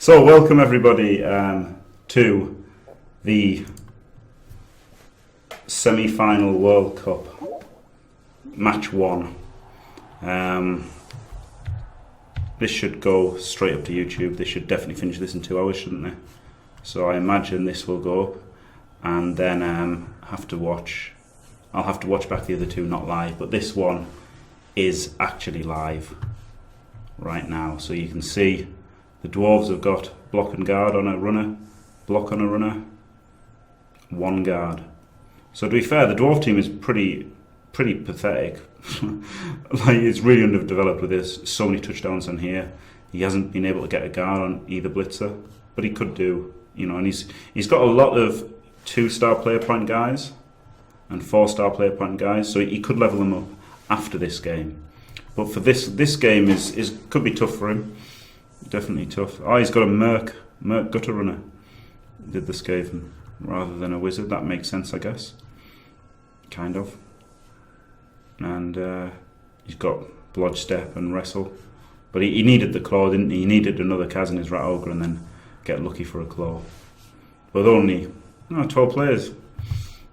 So, welcome everybody to the semi-final World Cup, match 1. This should go straight up to YouTube. They should definitely finish this in 2 hours, shouldn't they? So I imagine this will go up, and then I'll have to watch back the other 2, not live, but this one is actually live right now. So you can see the Dwarves have got block and guard on a runner, block on a runner, 1 guard. So to be fair, the Dwarf team is pretty pathetic. Like, it's really underdeveloped with this. So many touchdowns on here. He hasn't been able to get a guard on either blitzer, but he could do, and he's got a lot of 2-star player point guys and 4-star player point guys, so he could level them up after this game. But for this game is could be tough for him. Definitely tough. Oh, he's got a Merc gutter runner. Did the Skaven rather than a wizard. That makes sense, I guess. Kind of. And he's got Blodge Step and Wrestle. But he needed the claw, didn't he? He needed another Kaz in his Rat Ogre and then get lucky for a claw. But only 12 players.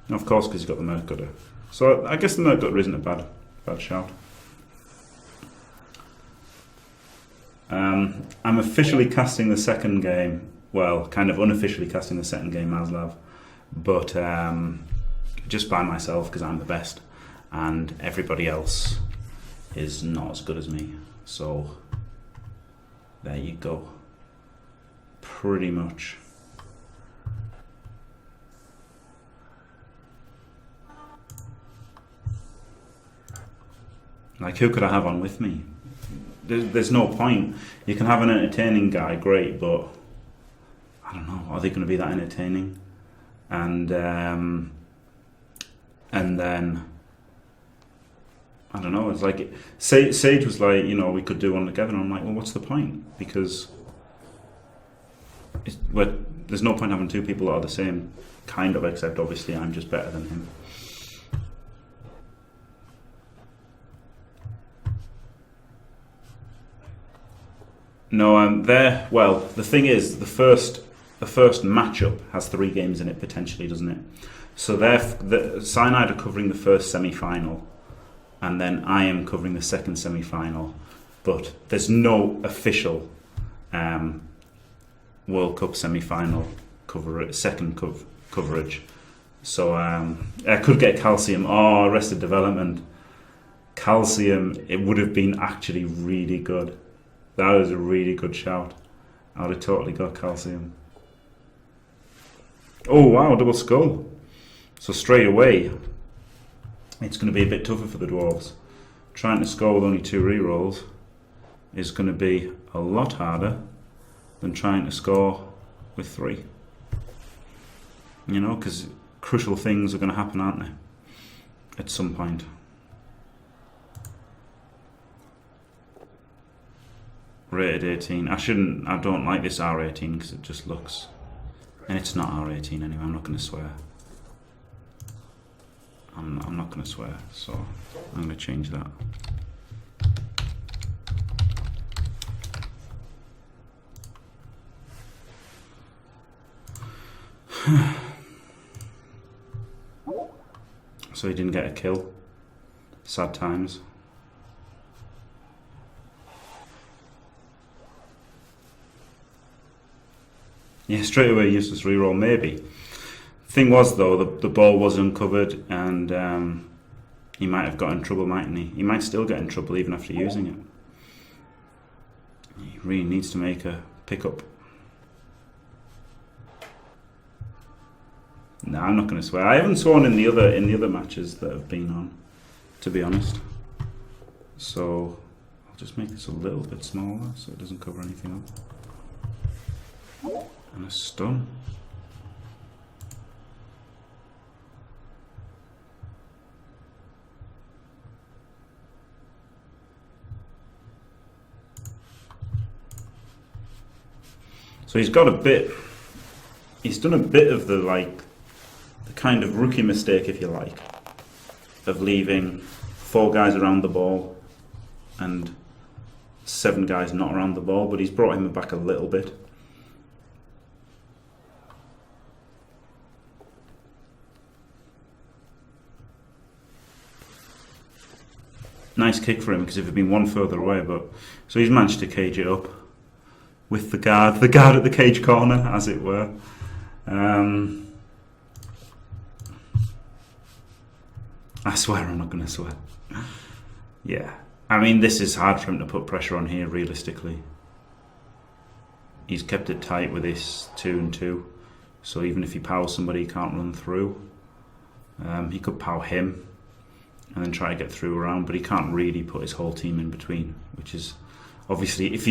And of course, because he's got the Merc gutter. So I guess the Merc gutter isn't a bad shout. I'm officially casting the second game. Well, kind of unofficially casting the second game, Maslav. But just by myself, because I'm the best. And everybody else is not as good as me. So, there you go. Pretty much. Like, who could I have on with me? There's no point. You can have an entertaining guy, great, but I don't know. Are they going to be that entertaining? And then I don't know. It's like Sage was like, we could do one together. And I'm like, well, what's the point? Because there's no point having 2 people that are the same kind of, except obviously I'm just better than him. No, well, the thing is, the first matchup has 3 games in it potentially, doesn't it? So the Cyanide are covering the first semi-final, and then I am covering the second semi-final. But there's no official World Cup semi-final coverage. So I could get Calcium. Oh, Arrested Development. Calcium, it would have been actually really good. That was a really good shout. I would have totally got Calcium. Oh wow, double skull. So straight away, it's going to be a bit tougher for the Dwarves. Trying to score with only 2 rerolls is going to be a lot harder than trying to score with 3. Because crucial things are going to happen, aren't they? At some point. Rated 18. I don't like this R18 because it just looks, and it's not R18 anyway. I'm not going to swear. I'm not going to swear, so I'm going to change that. So he didn't get a kill. Sad times. Yeah, straight away useless reroll, maybe. Thing was though, the ball was uncovered, and he might have got in trouble, mightn't he? He might still get in trouble even after using it. He really needs to make a pickup. No, I'm not going to swear. I haven't sworn in the other matches that have been on, to be honest. So I'll just make this a little bit smaller so it doesn't cover anything up. And a stun. So he's done a bit of the kind of rookie mistake, if you like, of leaving 4 guys around the ball and 7 guys not around the ball, but he's brought him back a little bit. Nice kick for him, because if he'd been one further away, but so he's managed to cage it up with the guard at the cage corner, as it were. I swear I'm not going to swear. Yeah, I mean, this is hard for him to put pressure on here, realistically. He's kept it tight with this 2 and 2, so even if he powers somebody, he can't run through. He could power him and then try to get through around, but he can't really put his whole team in between, which is obviously, if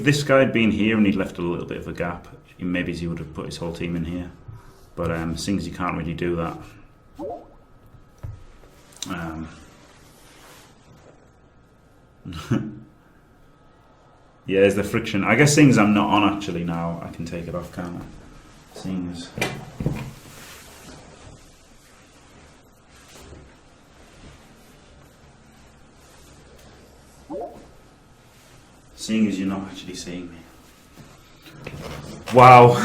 this guy had been here and he'd left a little bit of a gap, maybe he would have put his whole team in here. But seeing as you can't really do that, yeah, there's the friction. I guess seeing as I'm not on actually now, I can take it off, can't I? Seeing as you're not actually seeing me. Wow.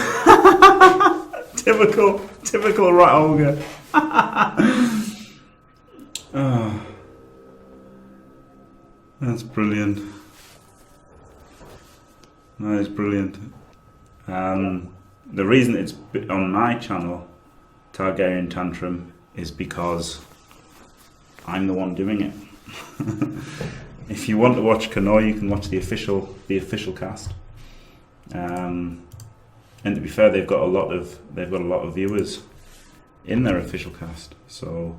typical rat ogre. Oh, that's brilliant. That is brilliant. The reason it's on my channel, Targaryen Tantrum, is because I'm the one doing it. If you want to watch Knorr, you can watch the official cast. And to be fair, they've got a lot of viewers in their official cast. So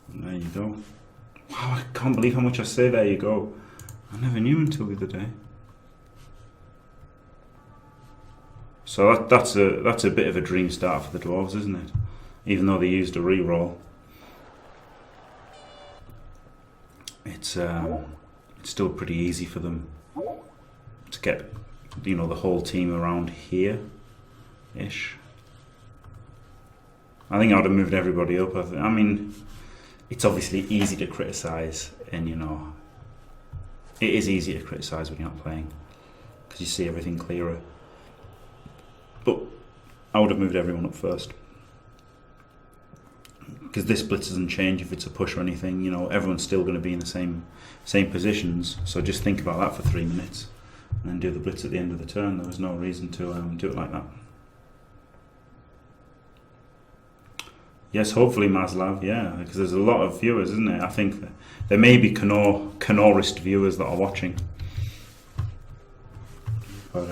there you go. Wow, I can't believe how much I say there you go. I never knew until the other day. So that's a bit of a dream start for the Dwarves, isn't it? Even though they used a reroll, it's still pretty easy for them to get, the whole team around here ish. I think I would have moved everybody up. I mean, it's obviously easy to criticise, and it is easy to criticise when you're not playing because you see everything clearer. But I would have moved everyone up first, because this blitz doesn't change if it's a push or anything. Everyone's still going to be in the same positions. So just think about that for 3 minutes, and then do the blitz at the end of the turn. There was no reason to do it like that. Yes, hopefully Maslav, yeah, because there's a lot of viewers, isn't there? I think there may be Knorrist viewers that are watching. But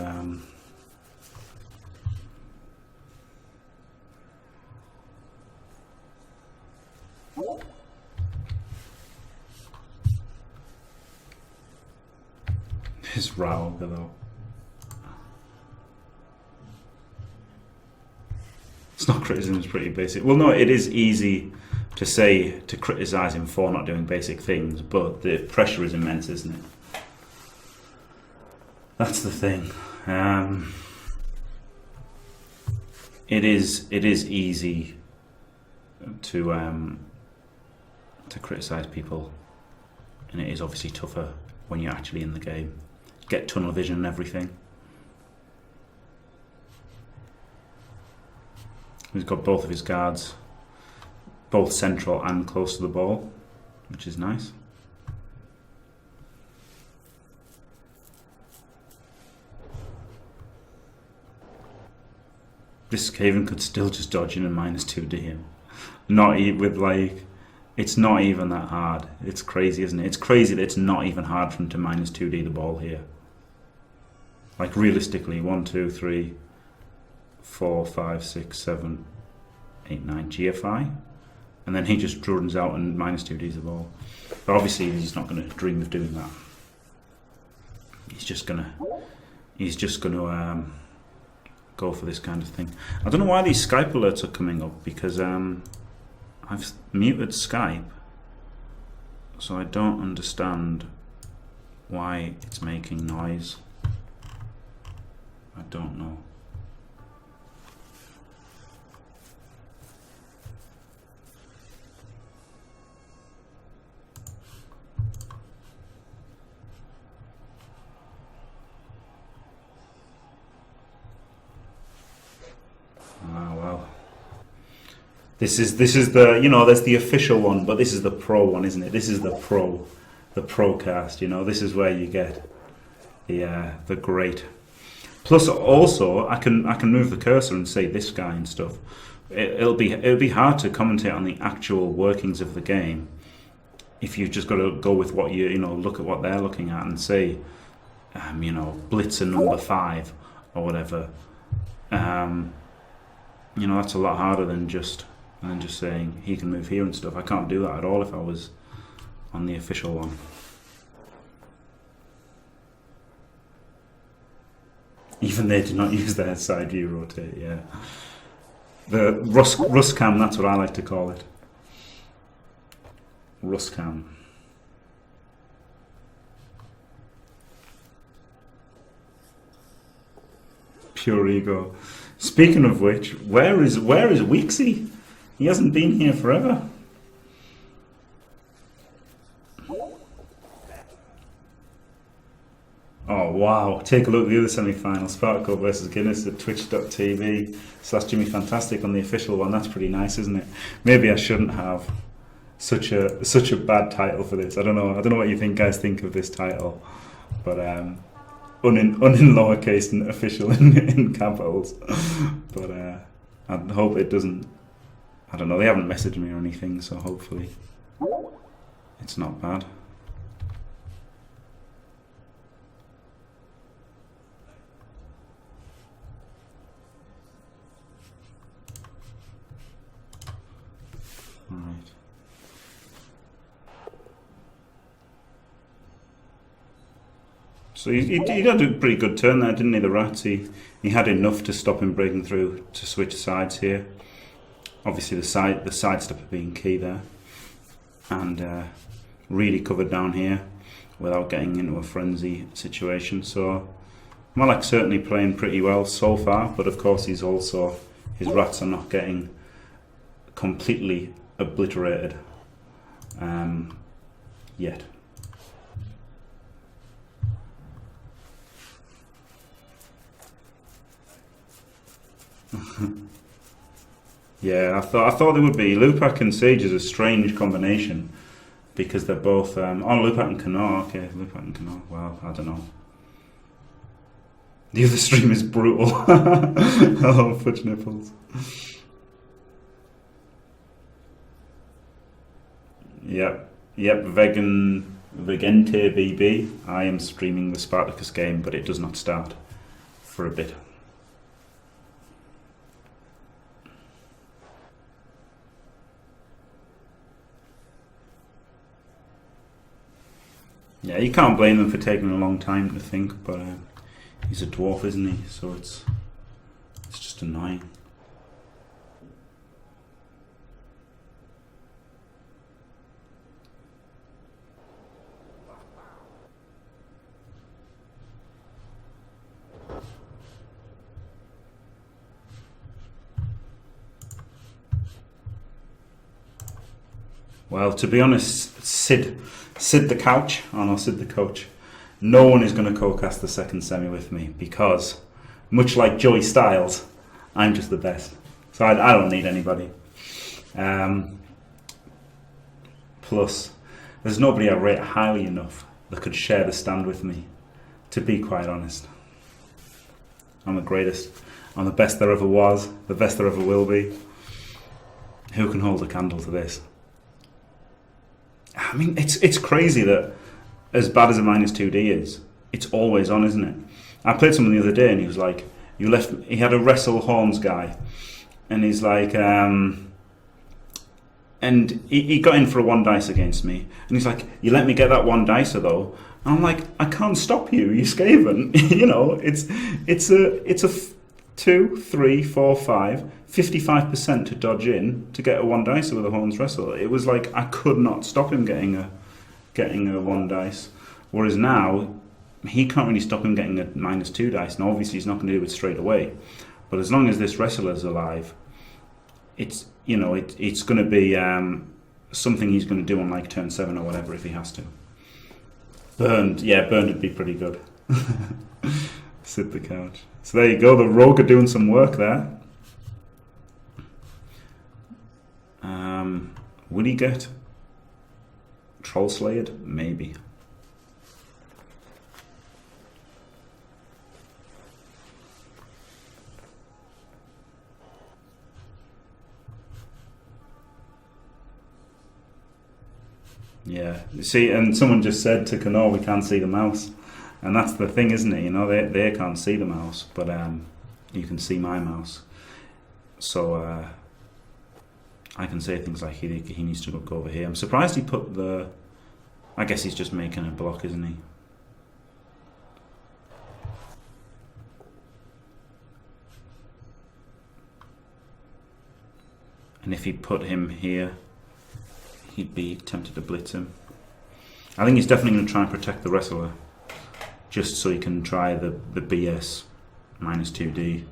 this row though. It's not criticism, it's pretty basic. Well, no, it is easy to criticise him for not doing basic things, but the pressure is immense, isn't it? That's the thing. It is easy to criticise people, and it is obviously tougher when you're actually in the game. Get tunnel vision and everything. He's got both of his guards, both central and close to the ball, which is nice. This Skaven could still just dodge in and -2D him. It's not even that hard. It's crazy, isn't it? It's crazy that it's not even hard for him to -2D the ball here. Like realistically, 1, 2, 3, 4, 5, 6, 7, 8, 9 GFI, and then he just runs out and -2Ds the ball. But obviously he's not going to dream of doing that. He's just gonna go for this kind of thing. I don't know why these Skype alerts are coming up, because I've muted Skype, so I don't understand why it's making noise. I don't know. This is the, you know, there's the official one, but this is the pro one, isn't it? This is the pro cast. You know, this is where you get the great. Plus, also, I can move the cursor and say this guy and stuff. It'll be hard to commentate on the actual workings of the game if you've just got to go with what you know, look at what they're looking at and say, you know, Blitzer number 5 or whatever. You know, that's a lot harder than just saying he can move here and stuff. I can't do that at all if I was on the official one. Even they do not use their side view rotate, yeah. The Rust cam, that's what I like to call it. Rust cam. Pure ego. Speaking of which, where is Weeksy? He hasn't been here forever. Oh wow, take a look at the other semi-final. Sparkle versus Guinness at twitch.tv/Jimmy Fantastic on the official one. That's pretty nice, isn't it? Maybe I shouldn't have such a bad title for this. I don't know what you guys think of this title. But un in lowercase and official in capitals. But I hope it doesn't, I don't know, they haven't messaged me or anything, so hopefully it's not bad. Alright. So he had a pretty good turn there, didn't he, the Rats? He had enough to stop him breaking through to switch sides here. Obviously the sidestepper being key there. And really covered down here without getting into a frenzy situation. So Mallak certainly playing pretty well so far, but of course his Rats are not getting completely obliterated yet. Yeah, I thought they would be. Lupak and Sage is a strange combination because they're both Lupak and Knockoff. Okay, Lupak and Knockoff. Well, I don't know. The other stream is brutal. Oh, fudge nipples. Yep, Vegente BB. I am streaming the Spartacus game, but it does not start for a bit. Yeah, you can't blame them for taking a long time to think, but he's a dwarf, isn't he? So it's just annoying. Well, to be honest, Sid the couch, oh no, Sid the coach, no one is going to co-cast the second semi with me because, much like Joey Styles, I'm just the best. So I don't need anybody. Plus, there's nobody I rate highly enough that could share the stand with me, to be quite honest. I'm the greatest. I'm the best there ever was, the best there ever will be. Who can hold a candle to this? I mean, it's crazy that as bad as a -2D is, it's always on, isn't it? I played someone the other day and he was like, he had a wrestle horns guy, and he's like, and he got in for a 1 dice against me, and he's like, you let me get that 1 dicer though. And I'm like, I can't stop you, you Skaven. You know, it's a 2, 3, 4, 5, 55% to dodge in to get a 1 dicer with a horns wrestle. It was like I could not stop him getting a 1 dice. Whereas now he can't really stop him getting a -2 dice. Now obviously he's not going to do it straight away, but as long as this wrestler's alive, it's going to be something he's going to do on like turn 7 or whatever if he has to. Burned would be pretty good. Sit the couch. So there you go, the Rogue are doing some work there. Will he get Troll Slayed? Maybe. Yeah, you see, and someone just said to Knockoff, we can't see the mouse, and that's the thing, isn't it? You know, they can't see the mouse, but you can see my mouse, so I can say things like he needs to go over here. I'm surprised he put the. I guess he's just making a block, isn't he? And if he put him here, he'd be tempted to blitz him. I think he's definitely going to try and protect the wrestler, just so he can try the BS minus 2D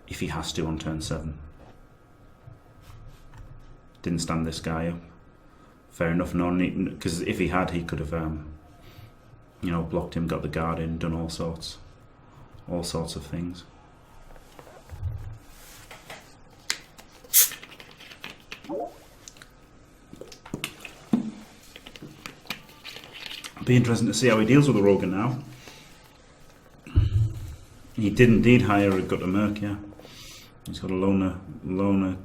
if he has to on turn 7. Didn't stand this guy up. Fair enough, because if he had, he could have, you know, blocked him, got the guard in, done all sorts of things. Be interesting to see how he deals with the Rogan now. He did indeed hire a gutter merc, yeah. He's got a loner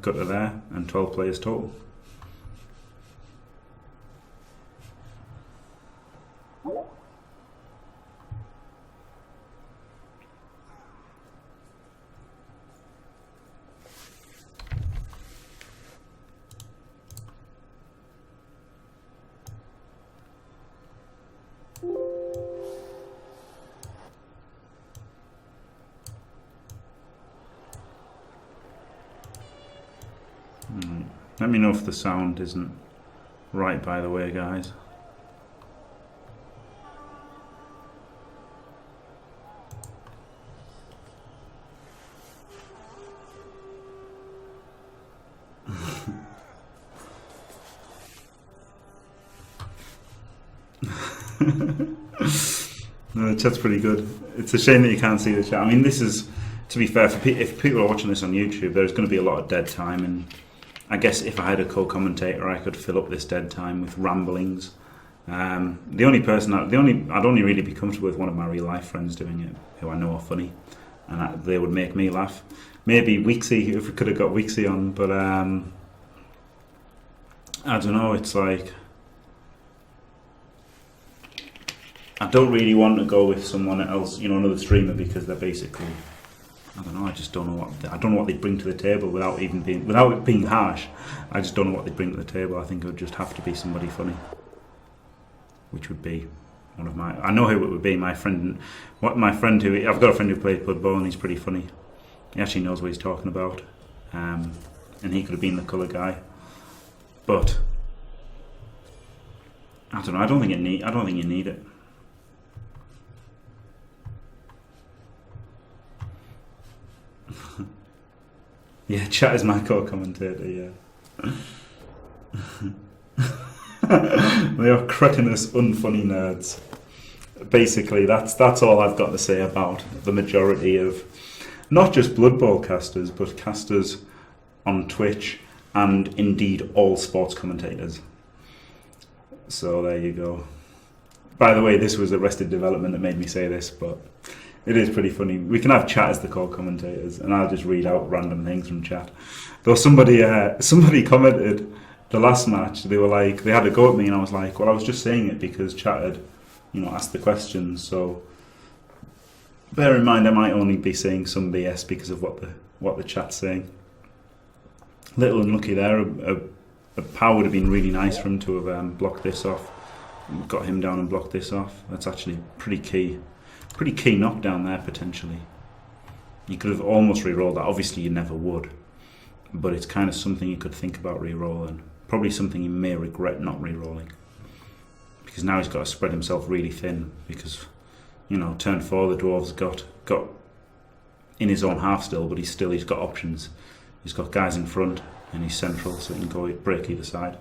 gutter there, and 12 players total. Let me know if the sound isn't right, by the way, guys. No, the chat's pretty good. It's a shame that you can't see the chat. I mean, this is, to be fair, if people are watching this on YouTube, there's going to be a lot of dead time, and I guess if I had a co-commentator, I could fill up this dead time with ramblings. The only person, I'd only really be comfortable with one of my real life friends doing it, who I know are funny, and they would make me laugh. Maybe Weeksy, if we could have got Weeksy on, but I don't know. It's like I don't really want to go with someone else, you know, another streamer, because they're basically, I don't know. I just don't know what they bring to the table without it being harsh. I just don't know what they bring to the table. I think it would just have to be somebody funny, which would be one of my. I know who it would be. I've got a friend who plays Bloodbowl, and he's pretty funny. He actually knows what he's talking about, and he could have been the colour guy. But I don't know. I don't think you need it. Yeah, chat is my co-commentator, yeah. They are cretinous, unfunny nerds. Basically, that's all I've got to say about the majority of, not just Blood Bowl casters, but casters on Twitch, and indeed all sports commentators. So there you go. By the way, this was Arrested Development that made me say this, but it is pretty funny. We can have chat as the co-commentators, and I'll just read out random things from chat. Though somebody commented the last match, they were like, they had a go at me, and I was like, well, I was just saying it because chat had, you know, asked the questions. So bear in mind, I might only be saying some BS because of what the chat's saying. Little unlucky there. A power would have been really nice for him to have blocked this off. Got him down and blocked this off. That's actually pretty key knockdown there, potentially. You could have almost re-rolled that. Obviously you never would, but it's kind of something you could think about re-rolling. Probably something you may regret not re-rolling, because now he's got to spread himself really thin, because, you know, turn 4 the Dwarves got in his own half still, but he's got options. He's got guys in front and he's central, so he can go break either side.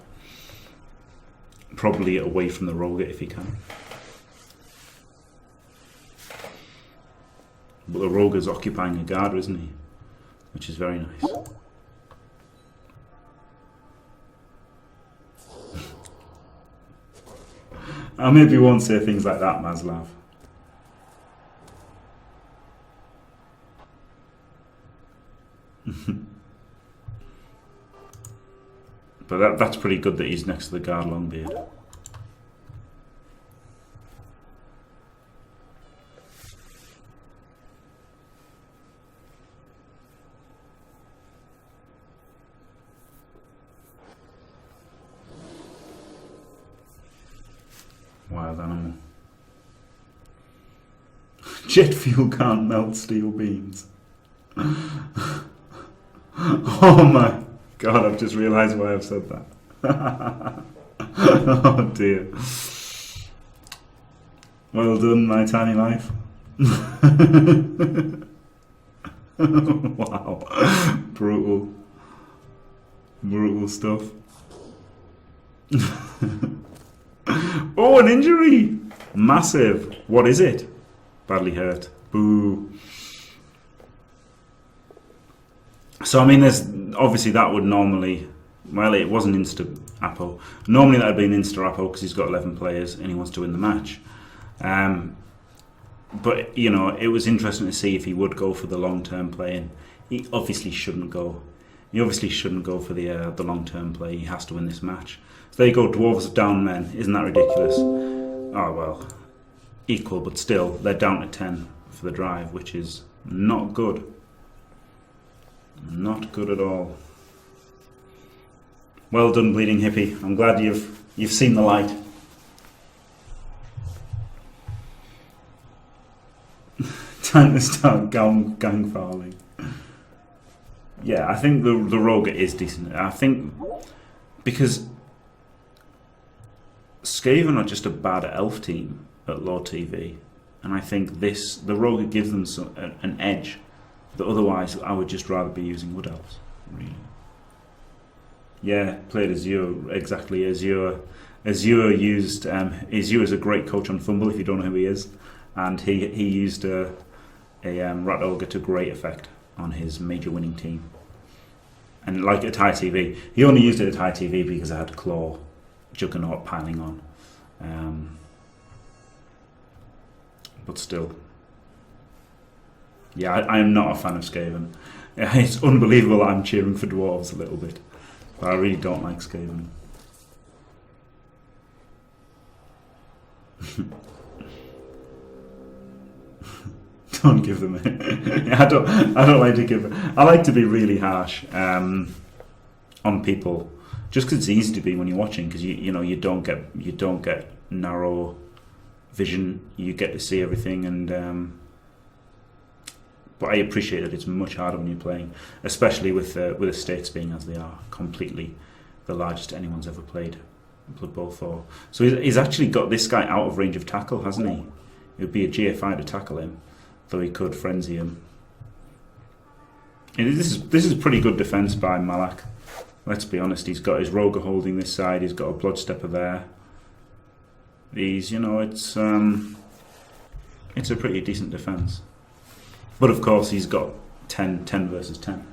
Probably away from the rogue if he can. But the rogue is occupying a guard, isn't he? Which is very nice. I maybe won't say things like that, Maslav. But that's pretty good that he's next to the guard Longbeard. Wild animal. Jet fuel can't melt steel beams. Oh my god, I've just realised why I've said that. Oh dear. Well done, my tiny life. Wow. Brutal. Brutal stuff. Oh, an injury! Massive. What is it? Badly hurt. Boo. So, I mean, there's obviously that would normally... Well, it wasn't Insta-Appo. Normally that would be an Insta-Appo because he's got 11 players and he wants to win the match. But, you know, it was interesting to see if he would go for the long-term play. And he obviously shouldn't go. He obviously shouldn't go for the long-term play. He has to win this match. So there you go, Dwarves down men. Isn't that ridiculous? Oh, well, equal, but still, they're down to 10 for the drive, which is not good. Not good at all. Well done, Bleeding Hippie. I'm glad you've seen the light. Time to start gang fouling. Yeah, I think the Rogue is decent. I think because Skaven are just a bad elf team at low TV, and I think the Rogue gives them an edge that otherwise I would just rather be using Wood Elves. Really. Yeah, played Azure exactly. Azure used Azure is a great coach on Fumble if you don't know who he is, and he used a Rat Ogre to great effect on his major winning team. And like at high TV, he only used it at high TV because I had Claw, Juggernaut piling on. But still, yeah, I am not a fan of Skaven. It's unbelievable I'm cheering for Dwarves a little bit, but I really don't like Skaven. Don't give them it. I don't like to give. I like to be really harsh on people, just because it's easy to be when you're watching, because you don't get narrow vision. You get to see everything, and but I appreciate that it's much harder when you're playing, especially with the states being as they are, completely the largest anyone's ever played Blood Bowl for. So he's actually got this guy out of range of tackle, hasn't he? It would be a GFI to tackle him, though he could frenzy him. And this is pretty good defence by Mallak. Let's be honest, he's got his Rogue holding this side, he's got a Bloodstepper there. It's a pretty decent defence. But of course he's got 10 versus 10.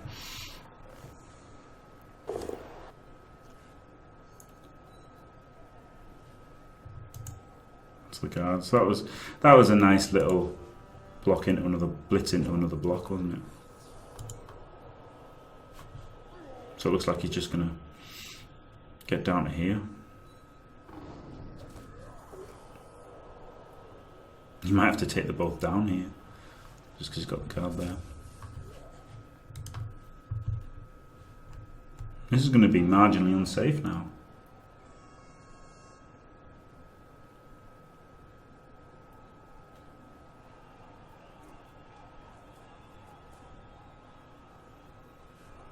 That's the guard. So that was a nice little block into another blitz into another block, wasn't it? So it looks like he's just gonna get down to here. You might have to take the both down here, just because he's got the guard there. This is going to be marginally unsafe now.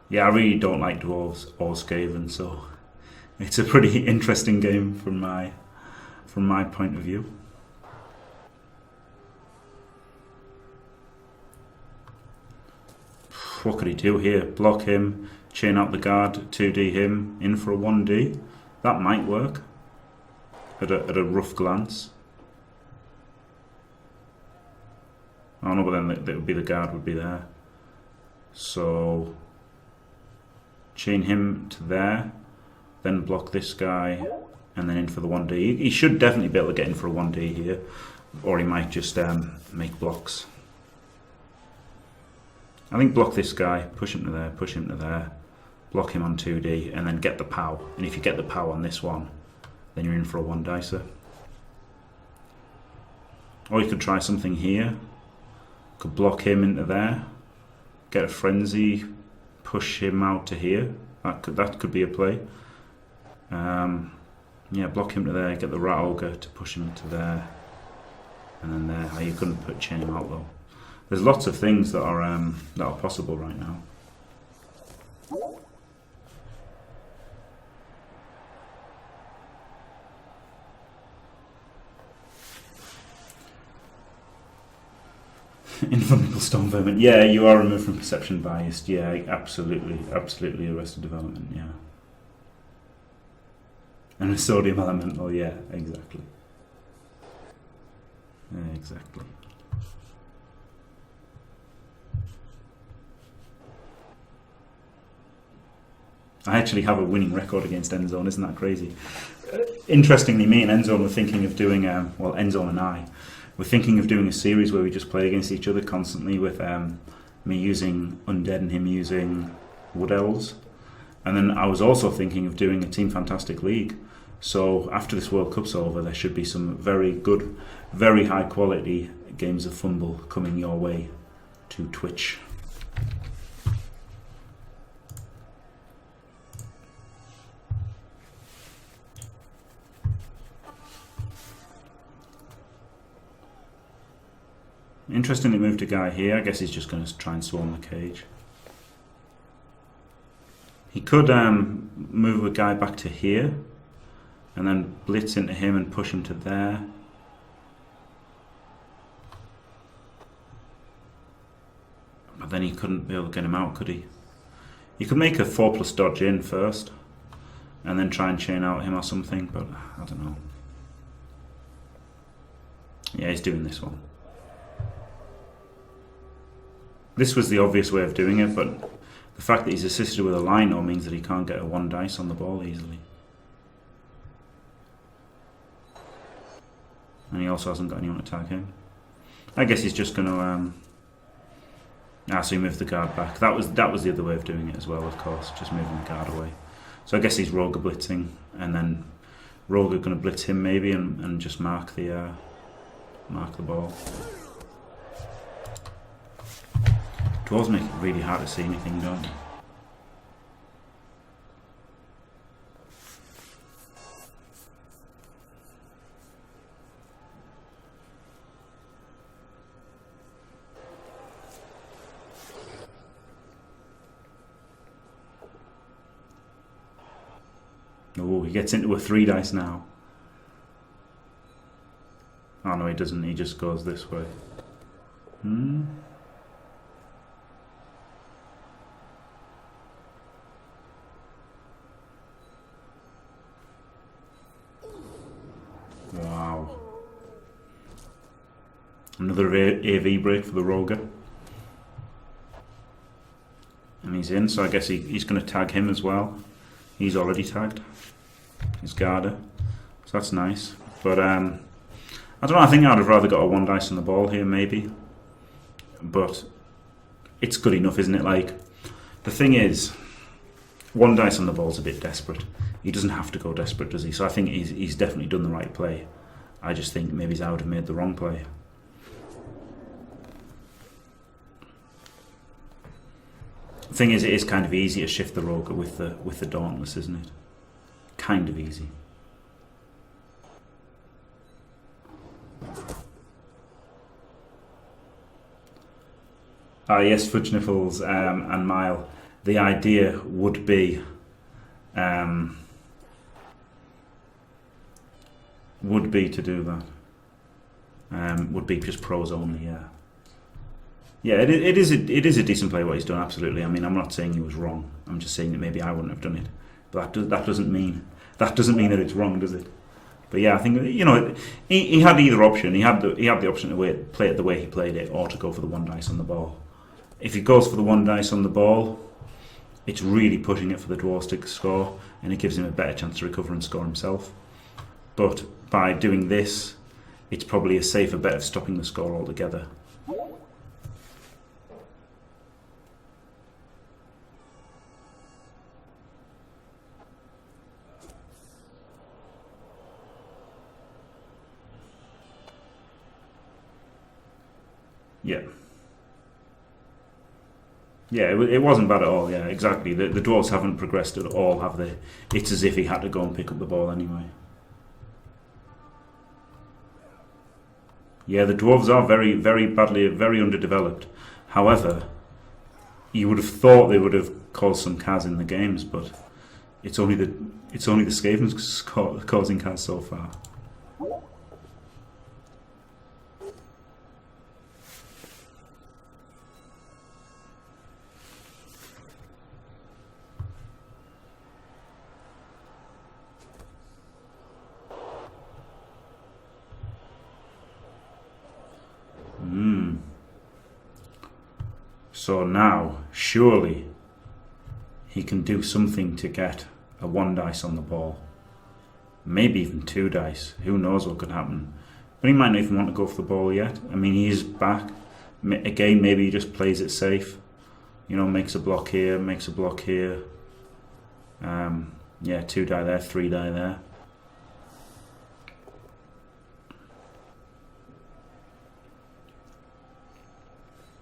Yeah, I really don't like Dwarves or Skaven, so it's a pretty interesting game from my point of view. What could he do here? Block him, chain out the guard, 2D him, in for a 1D. That might work at a rough glance. Oh no, but then it would be the guard would be there. So chain him to there, then block this guy and then in for the 1D. He should definitely be able to get in for a 1D here, or he might just make blocks. I think block this guy, push him to there, push him to there, block him on 2D, and then get the POW. And if you get the POW on this one, then you're in for a 1-dicer. Or you could try something here. Could block him into there, get a frenzy, push him out to here. That could be a play. Yeah, block him to there, get the Rat Ogre to push him to there, and then there. Oh, you couldn't chain him out though. There's lots of things that are possible right now. Invulnerable Storm Vermin. Yeah, you are removed from perception biased. Yeah, absolutely Arrested Development. Yeah. And a Sodium Elemental. Yeah, exactly. Yeah, exactly. I actually have a winning record against Endzone, isn't that crazy? Interestingly, me and Endzone were thinking of doing, well, Endzone and I, we're thinking of doing a series where we just play against each other constantly with me using Undead and him using Wood Elves. And then I was also thinking of doing a Team Fantastic League. So after this World Cup's over, there should be some very good, very high quality games of Fumble coming your way to Twitch. Interestingly moved a guy here. I guess he's just going to try and swarm the cage. He could move a guy back to here and then blitz into him and push him to there. But then he couldn't be able to get him out, could he? You could make a 4+ dodge in first and then try and chain out him or something, but I don't know. Yeah, he's doing this one. This was the obvious way of doing it, but the fact that he's assisted with a Lino means that he can't get a 1 dice on the ball easily. And he also hasn't got anyone to tag him. I guess he's just going to... so he moved the guard back. That was the other way of doing it as well, of course, just moving the guard away. So I guess he's Roger blitzing, and then Roger going to blitz him maybe and just mark the ball. Dwarves make it really hard to see anything, don't they? Oh, he gets into a 3 dice now. Oh no, he doesn't, he just goes this way. Wow. Another AV break for the Roger. And he's in, so I guess he's going to tag him as well. He's already tagged. His Garda. So that's nice. But I don't know, I think I'd have rather got a 1 dice on the ball here maybe. But it's good enough, isn't it? Like, the thing is, 1 dice on the ball's a bit desperate. He doesn't have to go desperate, does he? So I think he's definitely done the right play. I just think maybe I would have made the wrong play. The thing is, it is kind of easy to shift the Roger with the Dauntless, isn't it? Kind of easy. Yes, Fudge Nipples and Mile. The idea would be to do that. Would be just pros only, yeah. Yeah, it is a decent play what he's done, absolutely. I mean, I'm not saying he was wrong. I'm just saying that maybe I wouldn't have done it. But that doesn't mean that it's wrong, does it? But yeah, I think, you know, he had either option. He had the option to play it the way he played it, or to go for the 1 dice on the ball. If he goes for the 1 dice on the ball, it's really pushing it for the Dwarfs to score, and it gives him a better chance to recover and score himself. but by doing this, it's probably a safer bet of stopping the score altogether. Yeah. Yeah, it wasn't bad at all, yeah, exactly. The Dwarfs haven't progressed at all, have they? It's as if he had to go and pick up the ball anyway. Yeah, the Dwarves are very, very badly, very underdeveloped. However, you would have thought they would have caused some Kaz in the games, but it's only the Skavens causing Kaz so far. So now, surely, he can do something to get a 1 dice on the ball. Maybe even 2 dice. Who knows what could happen. But he might not even want to go for the ball yet. I mean, he is back. Again, maybe he just plays it safe. You know, makes a block here, makes a block here. Yeah, 2 die there, 3 die there.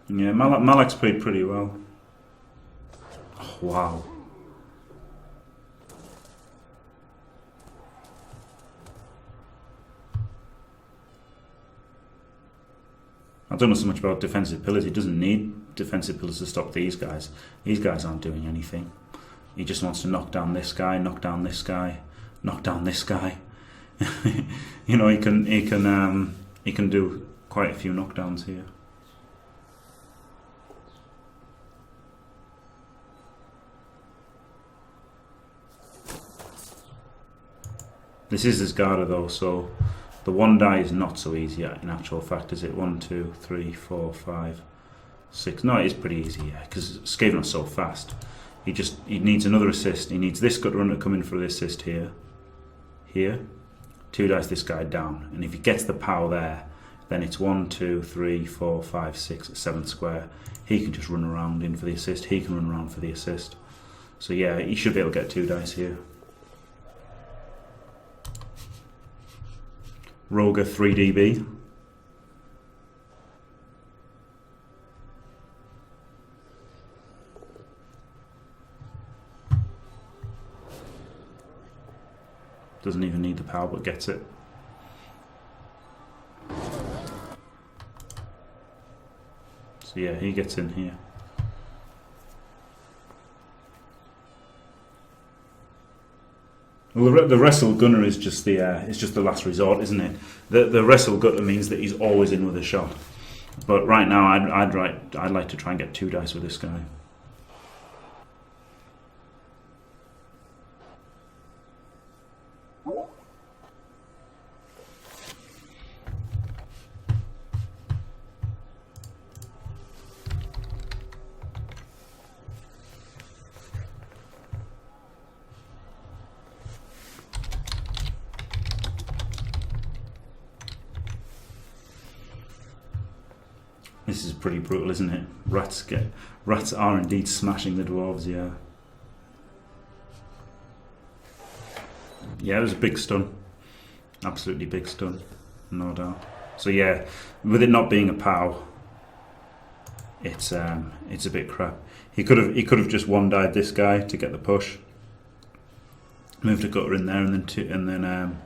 Yeah, Mallak's played pretty well. Oh, wow. I don't know so much about defensive pillars. He doesn't need defensive pillars to stop these guys. These guys aren't doing anything. He just wants to knock down this guy, knock down this guy, knock down this guy. You know, he can do quite a few knockdowns here. This is his Garda though, so the 1 die is not so easy in actual fact, is it? 1, 2, 3, 4, 5, 6. No, it is pretty easy, yeah, because Skaven are so fast. He needs another assist. He needs this gut runner to come in for the assist here. Here. 2 dice this guy down. And if he gets the power there, then it's 1, 2, 3, 4, 5, 6, 7 square. He can just run around in for the assist. He can run around for the assist. So yeah, he should be able to get 2 dice here. Roger 3dB. Doesn't even need the power, but gets it. So yeah, he gets in here. Well, the wrestle gunner is just the last resort, isn't it? The wrestle gunner means that he's always in with a shot. But right now, I'd like to try and get 2 dice with this guy. This is pretty brutal, isn't it? Rats are indeed smashing the Dwarves, yeah. Yeah, it was a big stun. Absolutely big stun, no doubt. So yeah, with it not being a POW, it's a bit crap. He could have just 1 died this guy to get the push. Moved a gutter in there and then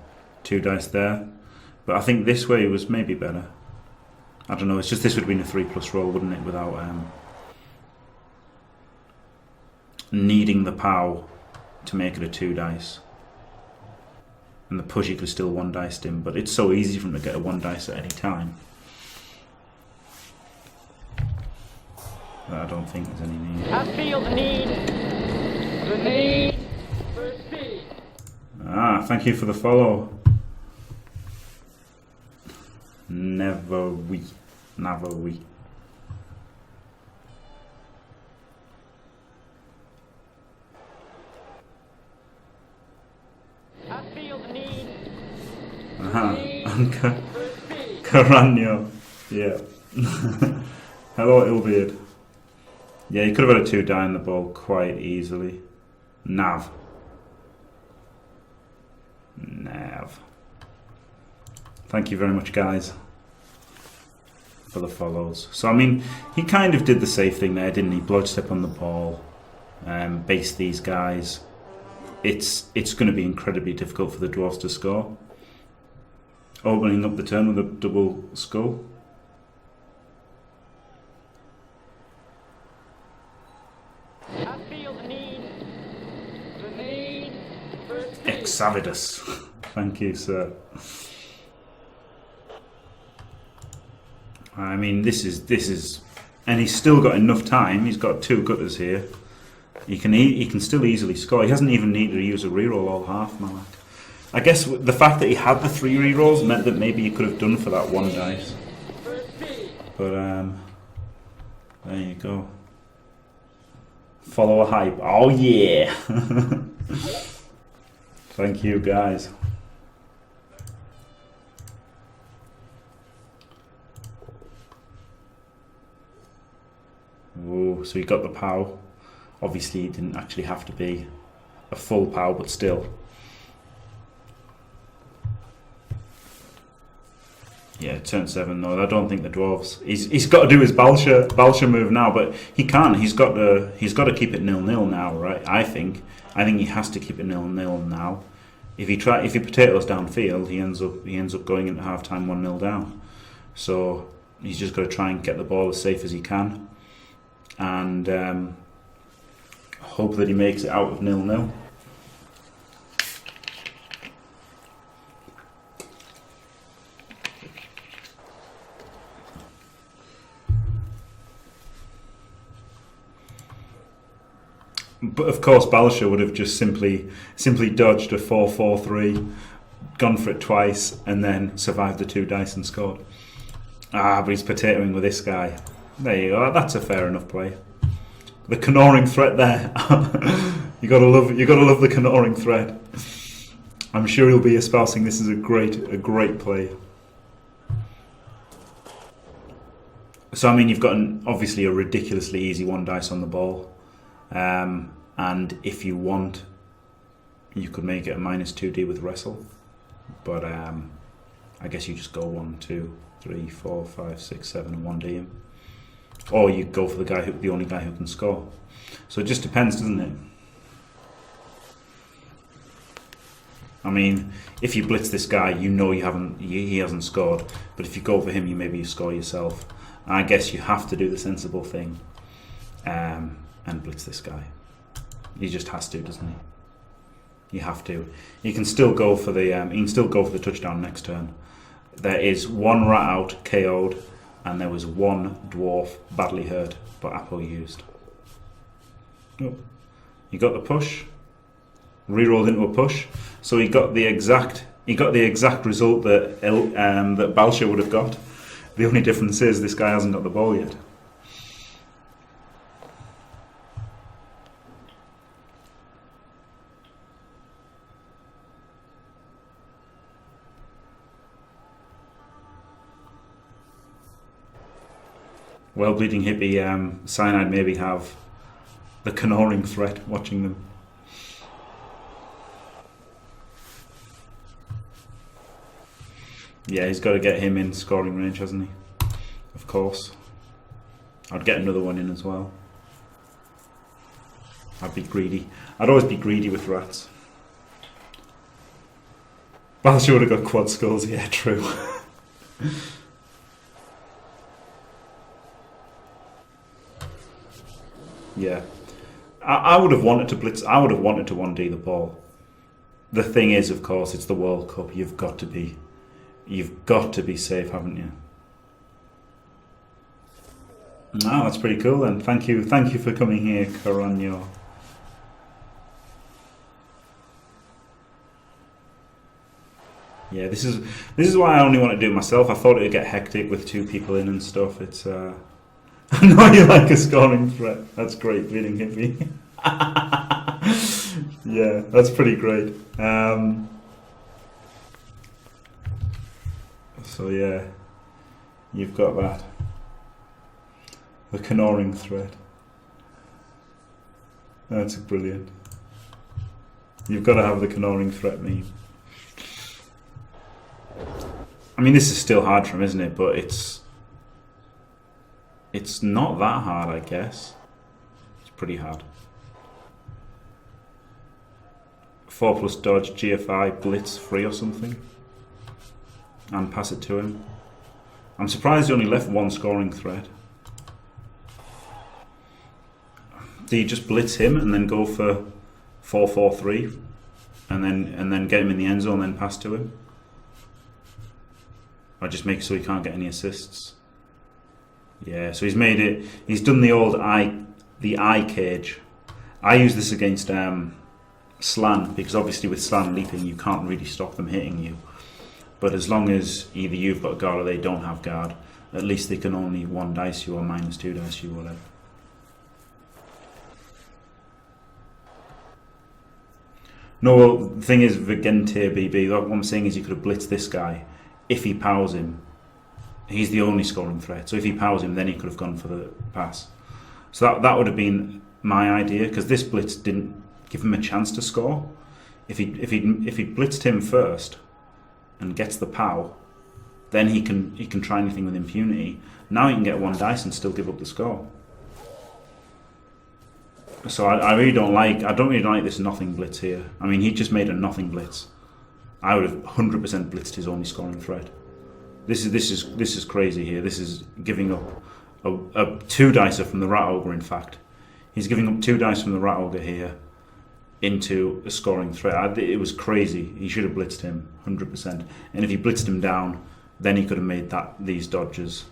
2 dice there. But I think this way was maybe better. I don't know, it's just this would have been a 3+ roll, wouldn't it, without needing the POW to make it a 2 dice. And the push, you could have still 1 diced him, but it's so easy for him to get a 1 dice at any time that I don't think there's any need. I feel the need for speed. Ah, thank you for the follow. Never we. I feel the need Caranio. Yeah. Hello, Ilbeard. Yeah, you could have had a 2 die in the ball quite easily. Nav. Thank you very much, guys, for the follows. So, I mean, he kind of did the safe thing there, didn't he? Bloodstep on the ball, base these guys. It's going to be incredibly difficult for the Dwarfs to score. Opening up the turn with a double skull. Exavidus. Thank you, sir. I mean, this is, and he's still got enough time. He's got 2 gutters here. He can still easily score. He hasn't even needed to use a reroll all half, Mallak. I guess the fact that he had the 3 rerolls meant that maybe he could have done for that 1 dice. But there you go. Follow a hype. Oh yeah. Thank you, guys. Oh, so he got the POW. Obviously, he didn't actually have to be a full POW, but still. Yeah, turn 7. No, I don't think the Dwarves. He's got to do his Balsha move now, but he can't. He's got to keep it 0-0 now, right? I think he has to keep it 0-0 now. If he potatoes downfield, he ends up going into half time 1-0 down. So he's just got to try and get the ball as safe as he can, and hope that he makes it out of 0-0. But of course, Balsha would have just simply dodged a 4-4-3, gone for it twice, and then survived the 2 dice and scored. But he's potatoing with this guy. There you go. That's a fair enough play. The Canoring threat there. you gotta love the Canoring threat. I'm sure he'll be espousing this as a great play. So I mean, you've got obviously a ridiculously easy 1 dice on the ball. And if you want, you could make it a -2D with wrestle, but I guess you just go 1, 2, 3, 4, 5, 6, 7 and 1D him, or you go for the only guy who can score. So it just depends, doesn't it? I mean, if you blitz this guy, you know he hasn't scored, but if you go for him, maybe you score yourself. And I guess you have to do the sensible thing. And blitz this guy. He just has to, doesn't he? You have to. You can still go for the touchdown next turn. There is 1 rat out, KO'd, and there was 1 dwarf badly hurt, but Apple used. Oh. He got the push. Rerolled into a push. So he got the exact result that that Balsha would have got. The only difference is this guy hasn't got the ball yet. Well, Bleeding Hippie, Cyanide maybe have the Canoring threat watching them. Yeah, he's got to get him in scoring range, hasn't he? Of course. I'd get another one in as well. I'd be greedy. I'd always be greedy with rats. Well, she would have got quad skulls, yeah, true. Yeah, I would have wanted to blitz. I would have wanted to 1D the ball. The thing is, of course, it's the World Cup. You've got to be safe, haven't you? No, that's pretty cool. Then thank you for coming here, Caranio. Yeah, this is why I only want to do it myself. I thought it would get hectic with 2 people in and stuff. It's I know you like a scoring threat. That's great, Bleeding Hippie. Yeah, that's pretty great. So yeah, you've got that. The Canoring thread. That's brilliant. You've got to have the Canoring threat meme. I mean, this is still hard for him, isn't it? But it's not that hard, I guess. It's pretty hard. 4+ dodge, GFI, blitz, free or something. And pass it to him. I'm surprised he only left one scoring threat. Do you just blitz him and then go for 4-4-3 and then get him in the end zone and then pass to him? Or just make it so he can't get any assists? Yeah, so he's made it. He's done the old eye cage. I use this against Slan, because obviously with Slan leaping you can't really stop them hitting you. But as long as either you've got guard or they don't have guard, at least they can only 1 dice you or -2 dice you, whatever. No, well, the thing is, Vigente BB, what I'm saying is you could have blitzed this guy. If he powers him, he's the only scoring threat. So if he powers him, then he could have gone for the pass. So that would have been my idea, because this blitz didn't give him a chance to score. If he blitzed him first and gets the pow, then he can try anything with impunity. Now he can get 1 dice and still give up the score. So I really don't like. I don't really like this nothing blitz here. I mean, he just made a nothing blitz. I would have 100% blitzed his only scoring threat. This is crazy here. This is giving up a 2 dicer from the Rat Ogre. In fact, he's giving up 2 dice from the Rat Ogre here into a scoring threat. It was crazy. He should have blitzed him 100%. And if he blitzed him down, then he could have made these dodges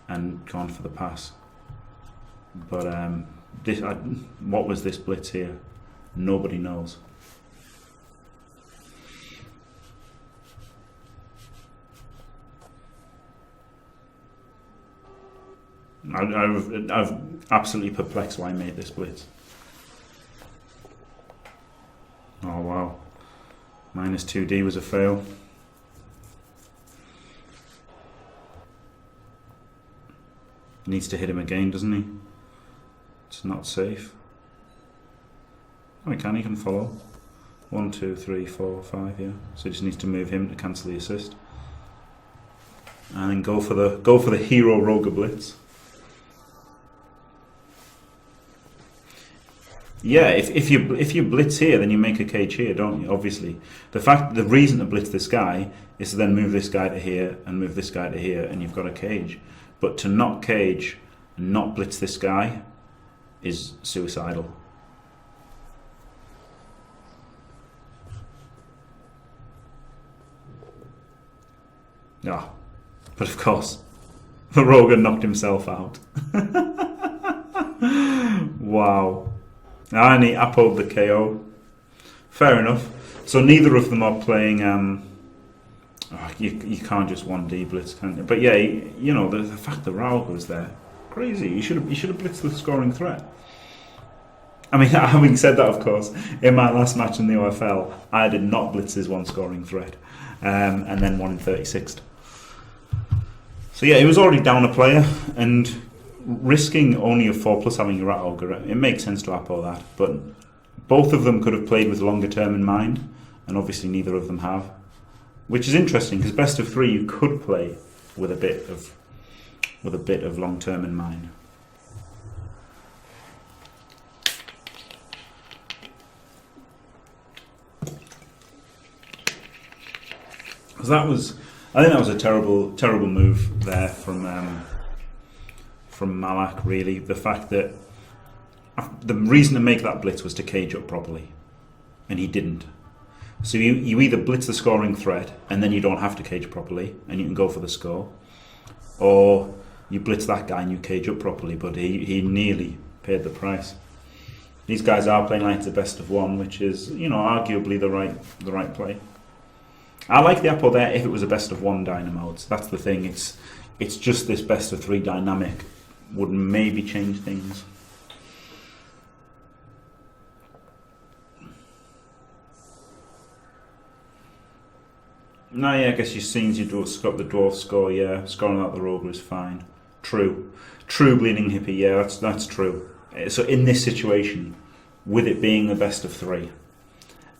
and gone for the pass. But what was this blitz here? Nobody knows. I've absolutely perplexed why I made this blitz. Oh wow, -2D was a fail. Needs to hit him again, doesn't he? It's not safe. Oh, he can follow. 1, 2, 3, 4, 5, yeah. So he just needs to move him to cancel the assist. And then go for the hero Roger blitz. Yeah, if you blitz here, then you make a cage here, don't you? Obviously, the reason to blitz this guy is to then move this guy to here and move this guy to here, and you've got a cage. But to not cage and not blitz this guy is suicidal. Yeah, but of course, the Rogan knocked himself out. Wow. And he uploaded the KO. Fair enough. So neither of them are playing. You can't just 1D blitz, can you? But yeah, the fact that Raul was there, crazy. You should have blitzed the scoring threat. I mean, having said that, of course, in my last match in the OFL, I did not blitz his 1 scoring threat, and then won in 36th. So yeah, he was already down a player, and risking only a 4+ having a Rat Ogre, it makes sense to apple that. But both of them could have played with longer term in mind, and obviously neither of them have. Which is interesting, because best of 3 you could play with a bit of long term in mind. Because I think that was a terrible move there from Mallak. Really, the fact that the reason to make that blitz was to cage up properly, and he didn't. So you either blitz the scoring threat and then you don't have to cage properly and you can go for the score, or you blitz that guy and you cage up properly, but he nearly paid the price. These guys are playing like it's a best of 1, which is, arguably the right play. I like the apple there if it was a best of 1 dynamo. That's the thing. It's just this best of 3 dynamic would maybe change things. No, yeah, I guess you've seen the dwarf score. Yeah, scoring out the rogue is fine. True, bleeding hippie. Yeah, that's true. So in this situation, with it being the best of 3,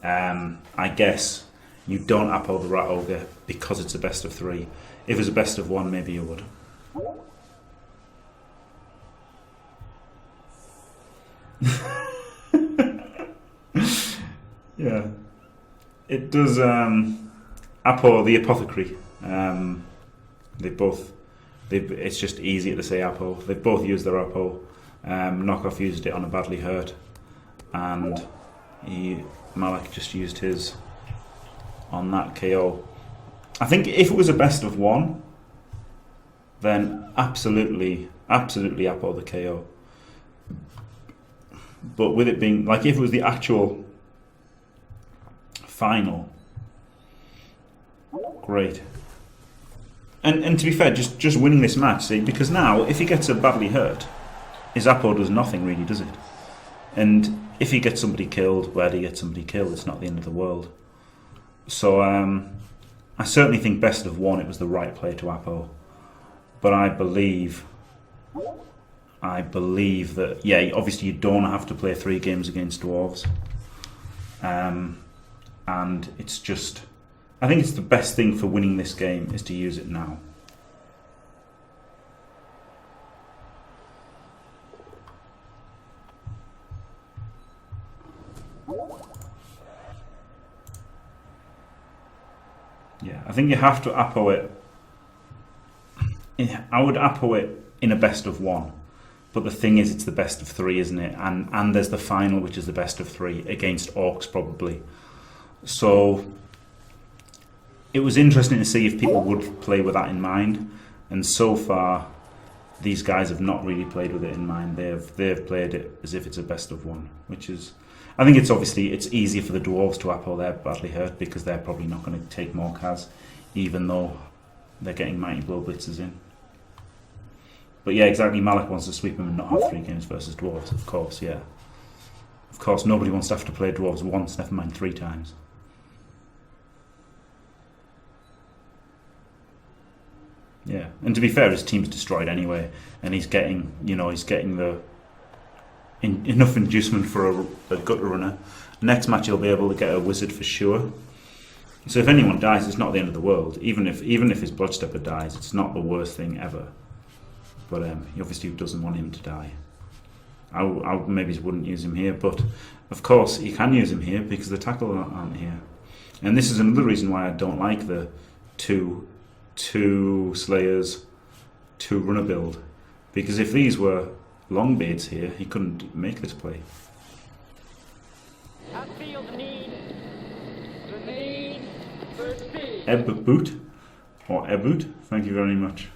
I guess you don't apple the rat ogre because it's a best of 3. If it was a best of 1, maybe you would. Yeah, it does. Apo, the apothecary. It's just easier to say Apo. They've both used their Apo. Knockoff used it on a badly hurt, and Mallak just used his on that KO. I think if it was a best of 1, then absolutely Apo the KO. But with it being like, if it was the actual final, great. And to be fair, just winning this match, see, because now if he gets a badly hurt, his Apo does nothing really, does it? And if he gets somebody killed, where do you get somebody killed? It's not the end of the world. So I certainly think best of 1, it was the right play to Apo. But I believe that, yeah, obviously you don't have to play 3 games against Dwarves. And it's just, I think it's the best thing for winning this game is to use it now. Yeah, I think you have to Apo it. I would Apo it in a best of 1. But the thing is, it's the best of 3, isn't it? And there's the final, which is the best of 3 against Orcs, probably. So it was interesting to see if people would play with that in mind. And so far, these guys have not really played with it in mind. They've played it as if it's a best of 1, which is, I think it's easier for the Dwarves to Apo their badly hurt because they're probably not going to take more Kaz, even though they're getting Mighty Blow Blitzers in. But yeah, exactly, Mallak wants to sweep him and not have 3 games versus Dwarves, of course, yeah. Of course, nobody wants to have to play Dwarves once, never mind 3 times. Yeah, and to be fair, his team's destroyed anyway, and he's getting the enough inducement for a gutter runner. Next match he'll be able to get a wizard for sure. So if anyone dies, it's not the end of the world. Even if his Bloodstepper dies, it's not the worst thing ever. But he obviously doesn't want him to die. I maybe wouldn't use him here, but of course you can use him here because the tackle aren't here. And this is another reason why I don't like the two Slayers, 2 runner build. Because if these were Longbeards here, he couldn't make this play. Eboot or Eboot, thank you very much.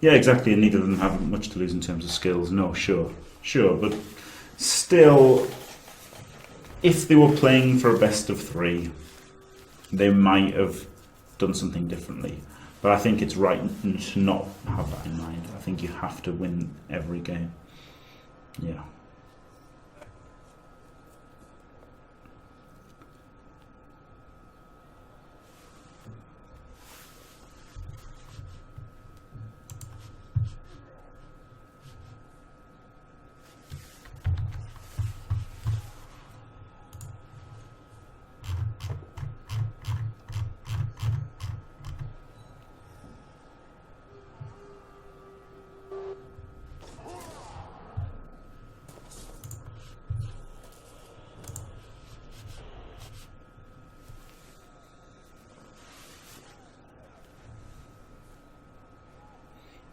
Yeah, exactly, and neither of them have much to lose in terms of skills. No, sure, but still, if they were playing for a best of 3, they might have done something differently. But I think it's right to not have that in mind. I think you have to win every game. Yeah.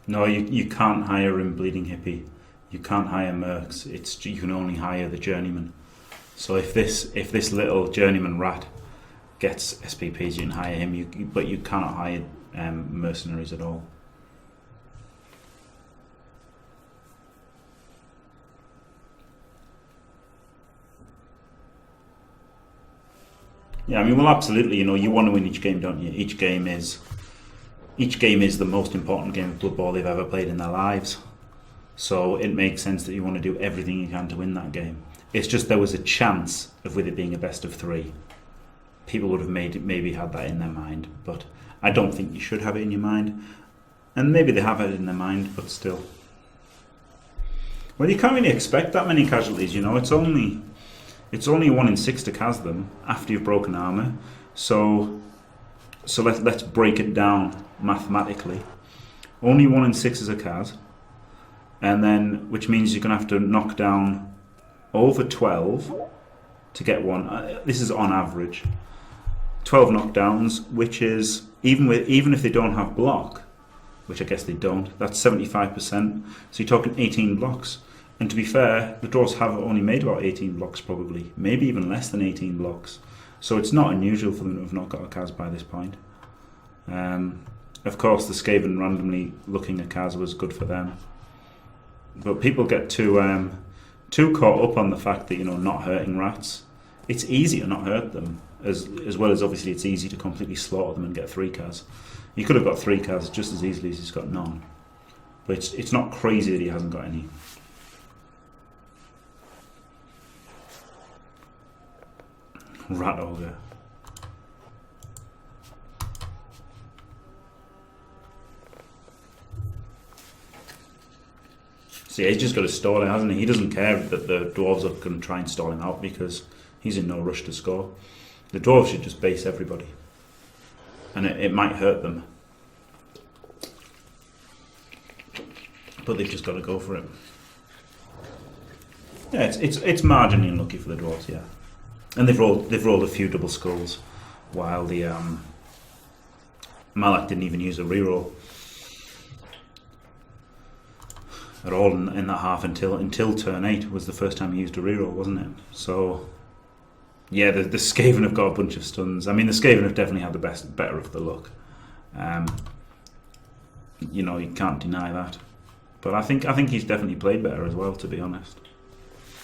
No, you can't hire in Bleeding Hippie. You can't hire mercs. You can only hire the journeyman. So if this little journeyman rat gets SPPs, you can hire him. But you cannot hire mercenaries at all. Yeah, I mean, well, absolutely. You want to win each game, don't you? Each game is the most important game of Blood Bowl they've ever played in their lives. So it makes sense that you want to do everything you can to win that game. It's just there was a chance of with it being a best of 3. people would have maybe had that in their mind, but I don't think you should have it in your mind. And maybe they have it in their mind, but still. Well, you can't really expect that many casualties, you know. It's only 1 in 6 to cas them after you've broken armor. So let's break it down mathematically. Only 1 in 6 is a cas, and then which means you're gonna have to knock down over 12 to get one. This is on average 12 knockdowns, which is even if they don't have block, which I guess they don't. That's 75%. So you're talking 18 blocks. And to be fair, the Dwarfs have only made about 18 blocks, probably, maybe even less than 18 blocks. So it's not unusual for them to have not got a cas by this point. Of course, the Skaven randomly looking a cas was good for them. But people get too caught up on the fact that, you know, not hurting rats. It's easy to not hurt them, as well as obviously it's easy to completely slaughter them and get 3 cas. He could have got 3 cas just as easily as he's got none. But it's not crazy that he hasn't got any. Rat ogre. See, he's just got to stall it, hasn't he? He doesn't care that the Dwarves are going to try and stall him out because he's in no rush to score. The Dwarves should just base everybody. And it might hurt them. But they've just got to go for it. Yeah, it's marginally unlucky for the Dwarves, yeah. And they've rolled a few double skulls, while the Mallak didn't even use a reroll at all in that half until turn 8 was the first time he used a reroll, wasn't it? So yeah, the Skaven have got a bunch of stuns. I mean, the Skaven have definitely had the better of the luck. You know, you can't deny that. But I think he's definitely played better as well, to be honest.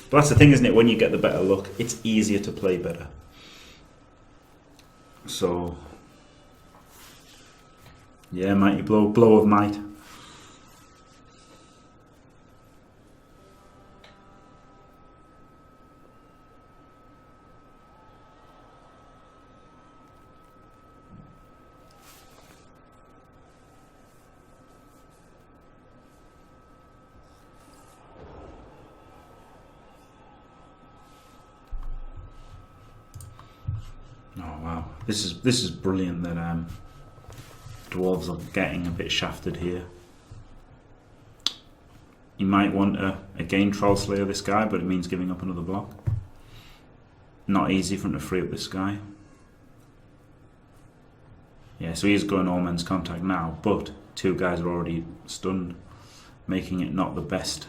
But that's the thing, isn't it? When you get the better luck, it's easier to play better. So yeah, mighty blow of might. Oh wow, this is brilliant that Dwarves are getting a bit shafted here. You might want to again Troll Slayer this guy, but it means giving up another block. Not easy for him to free up this guy. Yeah, so he's going all men's contact now, but 2 guys are already stunned, making it not the best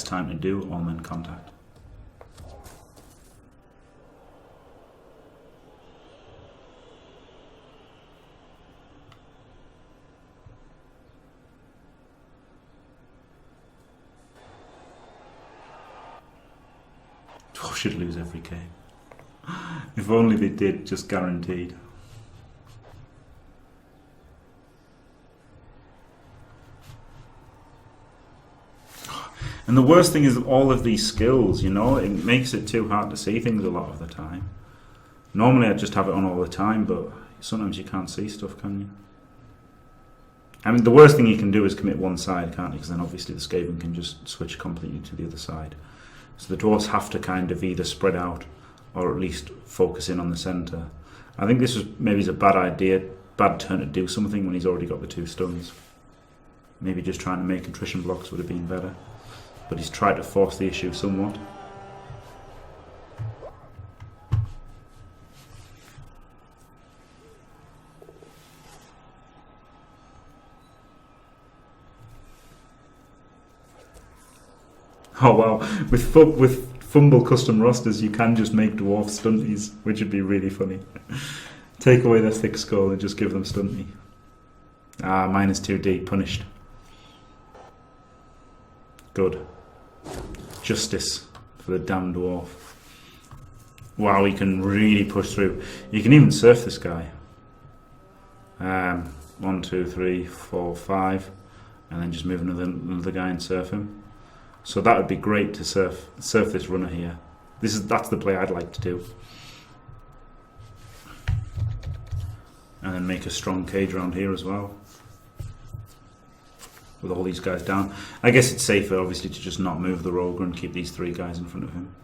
time to do all men contact. Should lose every game. If only they did, just guaranteed. And the worst thing is all of these skills, you know, it makes it too hard to see things a lot of the time. Normally I'd just have it on all the time, but sometimes you can't see stuff, can you? I mean, the worst thing you can do is commit one side, can't you? Because then obviously the Skaven can just switch completely to the other side. So the Dwarfs have to kind of either spread out or at least focus in on the centre. I think this was maybe a bad idea, bad turn to do something when he's already got the 2 stuns. Maybe just trying to make attrition blocks would have been better. But he's tried to force the issue somewhat. Oh wow, with Fumble custom rosters you can just make Dwarf stunties, which would be really funny. Take away their thick skull and just give them stunty. Ah, mine is too deep, punished. Good. Justice for the damn Dwarf. Wow, he can really push through. You can even surf this guy. 1, 2, 3, 4, 5, and then just move another guy and surf him. So that would be great to surf this runner here. That's the play I'd like to do. and then make a strong cage around here as well. With all these guys down. I guess it's safer, obviously, to just not move the rogue and keep these 3 guys in front of him.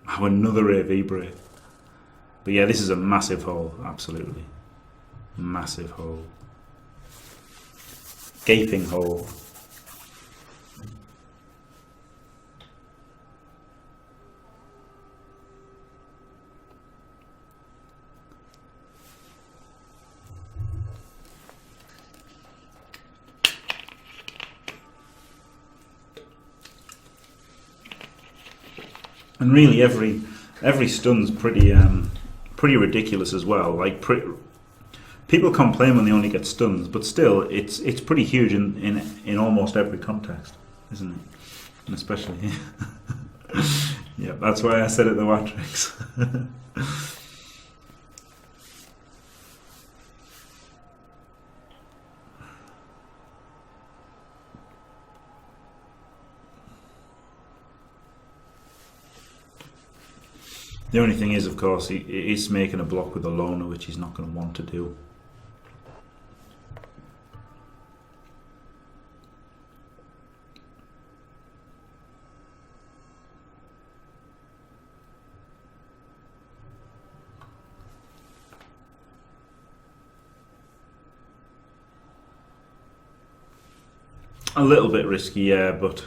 Oh, another AV break. But yeah, this is a massive hole, absolutely. Massive hole. Gaping hole. And really, every stun's pretty ridiculous as well. Like people complain when they only get stuns, but still, it's pretty huge in almost every context, isn't it? And especially here. Yeah, that's why I said it, the Matrix. The only thing is, of course, he is making a block with a loner, which he's not going to want to do. A little bit risky, yeah, but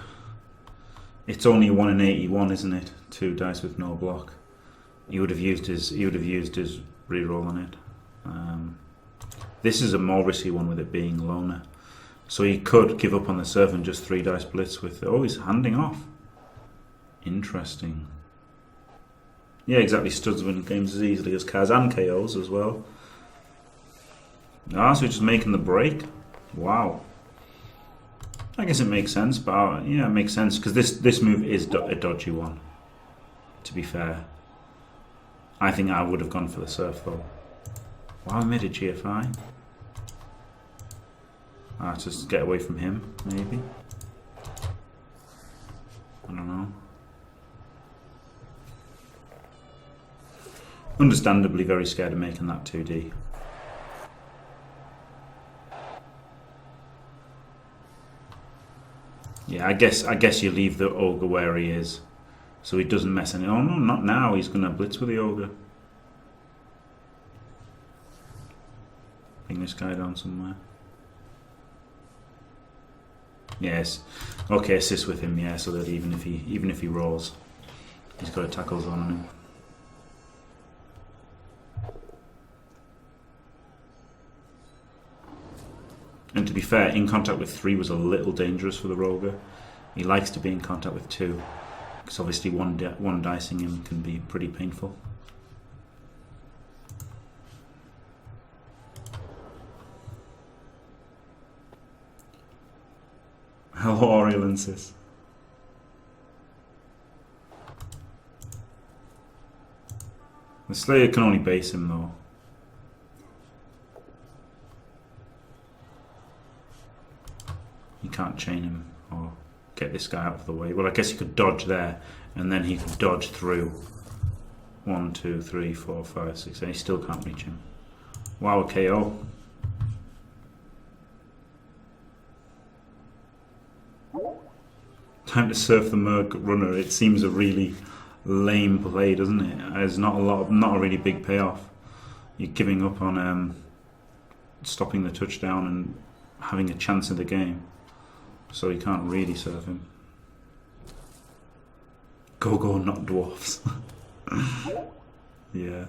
it's only 1 in 81, isn't it? 2 dice with no block. He would have used his reroll on it. This is a more risky one with it being loner. So he could give up on the serve and just 3 dice blitz with. Oh, he's handing off. Interesting. Yeah, exactly. Studs win games as easily as Kaz and KOs as well. Ah, so he's just making the break. Wow. I guess it makes sense, but yeah, it makes sense because this move is a dodgy one. To be fair. I think I would have gone for the surf though. Wow, I made a GFI. Just get away from him, maybe. I don't know. Understandably very scared of making that 2D. Yeah, I guess you leave the ogre where he is. So he doesn't mess any. Oh no, not now. He's going to blitz with the ogre. Bring this guy down somewhere. Yes. Okay, assist with him. Yeah, so that even if he rolls, he's got a tackle zone on him. And to be fair, in contact with 3 was a little dangerous for the rogue. He likes to be in contact with 2. Because obviously one dicing him can be pretty painful. Hello, Aureolensis. The Slayer can only base him though. You can't chain him or get this guy out of the way. Well, I guess he could dodge there, and then he could dodge through. 1, 2, 3, 4, 5, 6, and he still can't reach him. Wow, KO. Time to surf the Merc runner. It seems a really lame play, doesn't it? There's not a really big payoff. You're giving up on stopping the touchdown and having a chance in the game. So you can't really serve him. Go, not dwarfs. Yeah.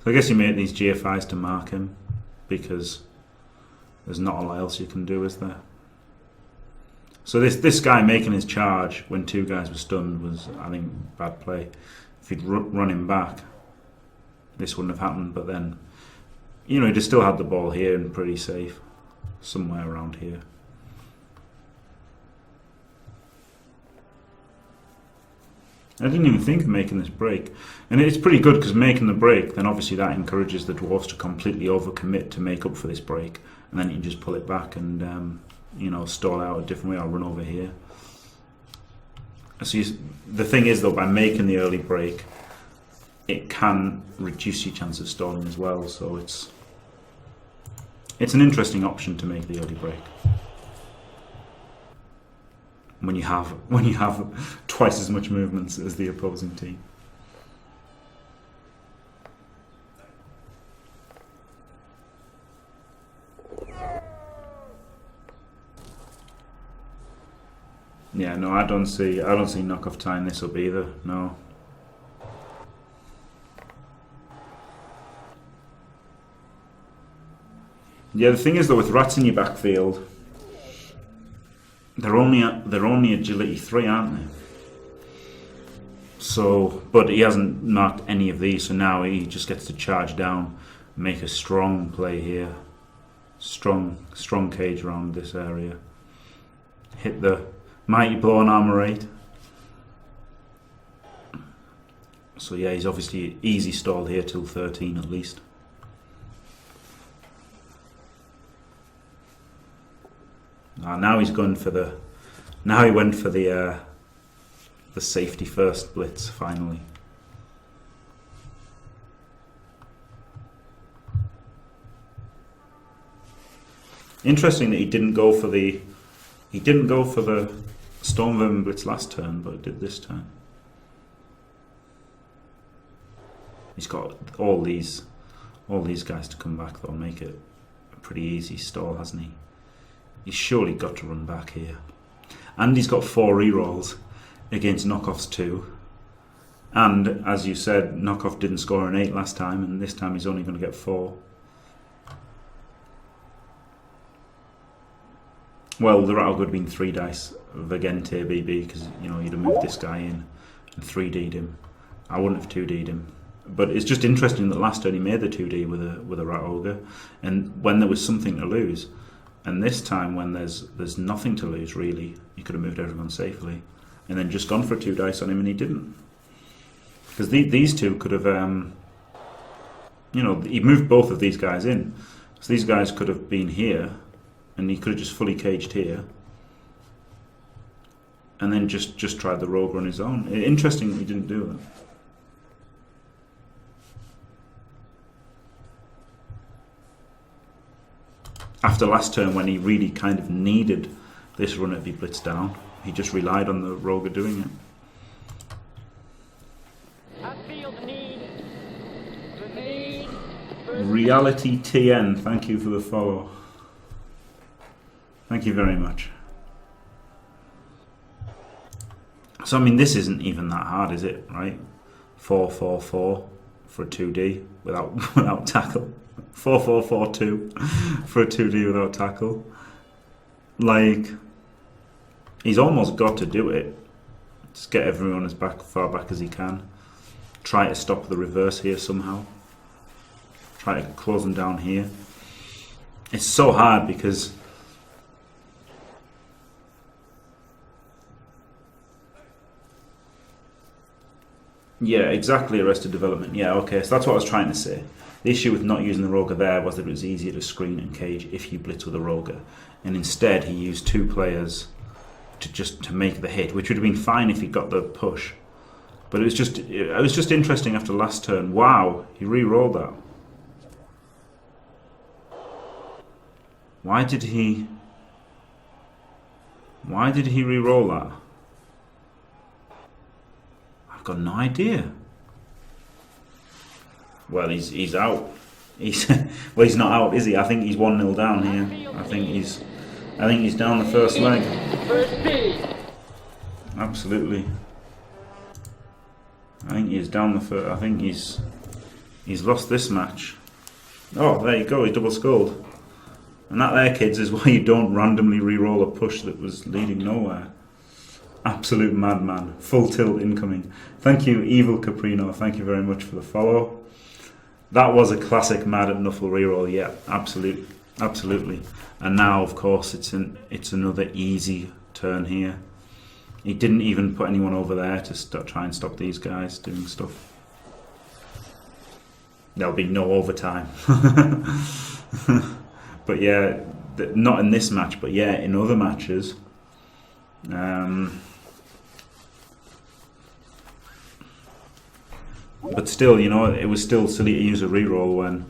So I guess you make these GFIs to mark him because there's not a lot else you can do, is there? So this guy making his charge when 2 guys were stunned was, I think, bad play. If he'd run him back, this wouldn't have happened. But then, you know, he'd have still had the ball here and pretty safe. Somewhere around here. I didn't even think of making this break. And it's pretty good because making the break, then obviously that encourages the Dwarfs to completely overcommit to make up for this break. And then you can just pull it back and, you know, stall out a different way. I'll run over here. So the thing is, though, by making the early break, it can reduce your chance of stalling as well. So it's an interesting option to make the early break when you have twice as much movements as the opposing team. Yeah, no, I don't see Knockoff tying this up either. No. Yeah, the thing is though, with rats in your backfield, they're only agility 3, aren't they? So, but he hasn't marked any of these, so now he just gets to charge down, make a strong play here, strong cage around this area, hit the mighty blow on armor 8. So yeah, he's obviously easy stalled here till 13 at least. Now he's gone for the. Now he went for the safety first blitz finally. Interesting that he didn't go for the. He didn't go for the Storm Vermin blitz last turn, but did this turn. He's got all these guys to come back though, make it a pretty easy stall, hasn't he? He's surely got to run back here. And he's got 4 rerolls against Knockoff's 2. And, as you said, Knockoff didn't score an 8 last time, and this time he's only going to get 4. Well, the rattle would have been 3 dice of Vegente BB, because, you know, you'd have moved this guy in and 3D'd him. I wouldn't have 2D'd him. But it's just interesting that last turn he made the 2D with a Rat Ogre, and when there was something to lose. And this time, when there's nothing to lose, really, you could have moved everyone safely, and then just gone for 2 dice on him, and he didn't. Because these two could have, you know, he moved both of these guys in, so these guys could have been here, and he could have just fully caged here, and then just tried the rogue on his own. Interesting that he didn't do that. After last turn, when he really kind of needed this runner to be blitzed down, he just relied on the rogue doing it. I feel the need. Reality TN, thank you for the follow. Thank you very much. So I mean, this isn't even that hard, is it? Right? 4-4-4 for a 2D without tackle. 4-4-4-2 for a 2D without tackle. Like, he's almost got to do it. Just get everyone as far back as he can. Try to stop the reverse here somehow. Try to close them down here. It's so hard because yeah, exactly, Arrested Development. Yeah, okay, so that's what I was trying to say. The issue with not using the Roger there was that it was easier to screen and cage if you blitz with a Roger. And instead he used 2 players to make the hit, which would have been fine if he got the push. But it was just interesting after last turn. Wow, he re-rolled that. Why did he re-roll that? I've got no idea. Well, he's out. He's not out, is he? I think he's 1-0 down here. I think he's down the first leg. Absolutely. I think he's down the first. I think he's lost this match. Oh, there you go. He double scored. And that there, kids, is why you don't randomly re-roll a push that was leading nowhere. Absolute madman. Full tilt incoming. Thank you, Evil Caprino. Thank you very much for the follow. That was a classic Mad at Knuffle reroll. Yeah, absolutely. And now, of course, it's another easy turn here. He didn't even put anyone over there to try and stop these guys doing stuff. There'll be no overtime. But yeah, not in this match, but yeah, in other matches. But still, you know, it was still silly to use a reroll when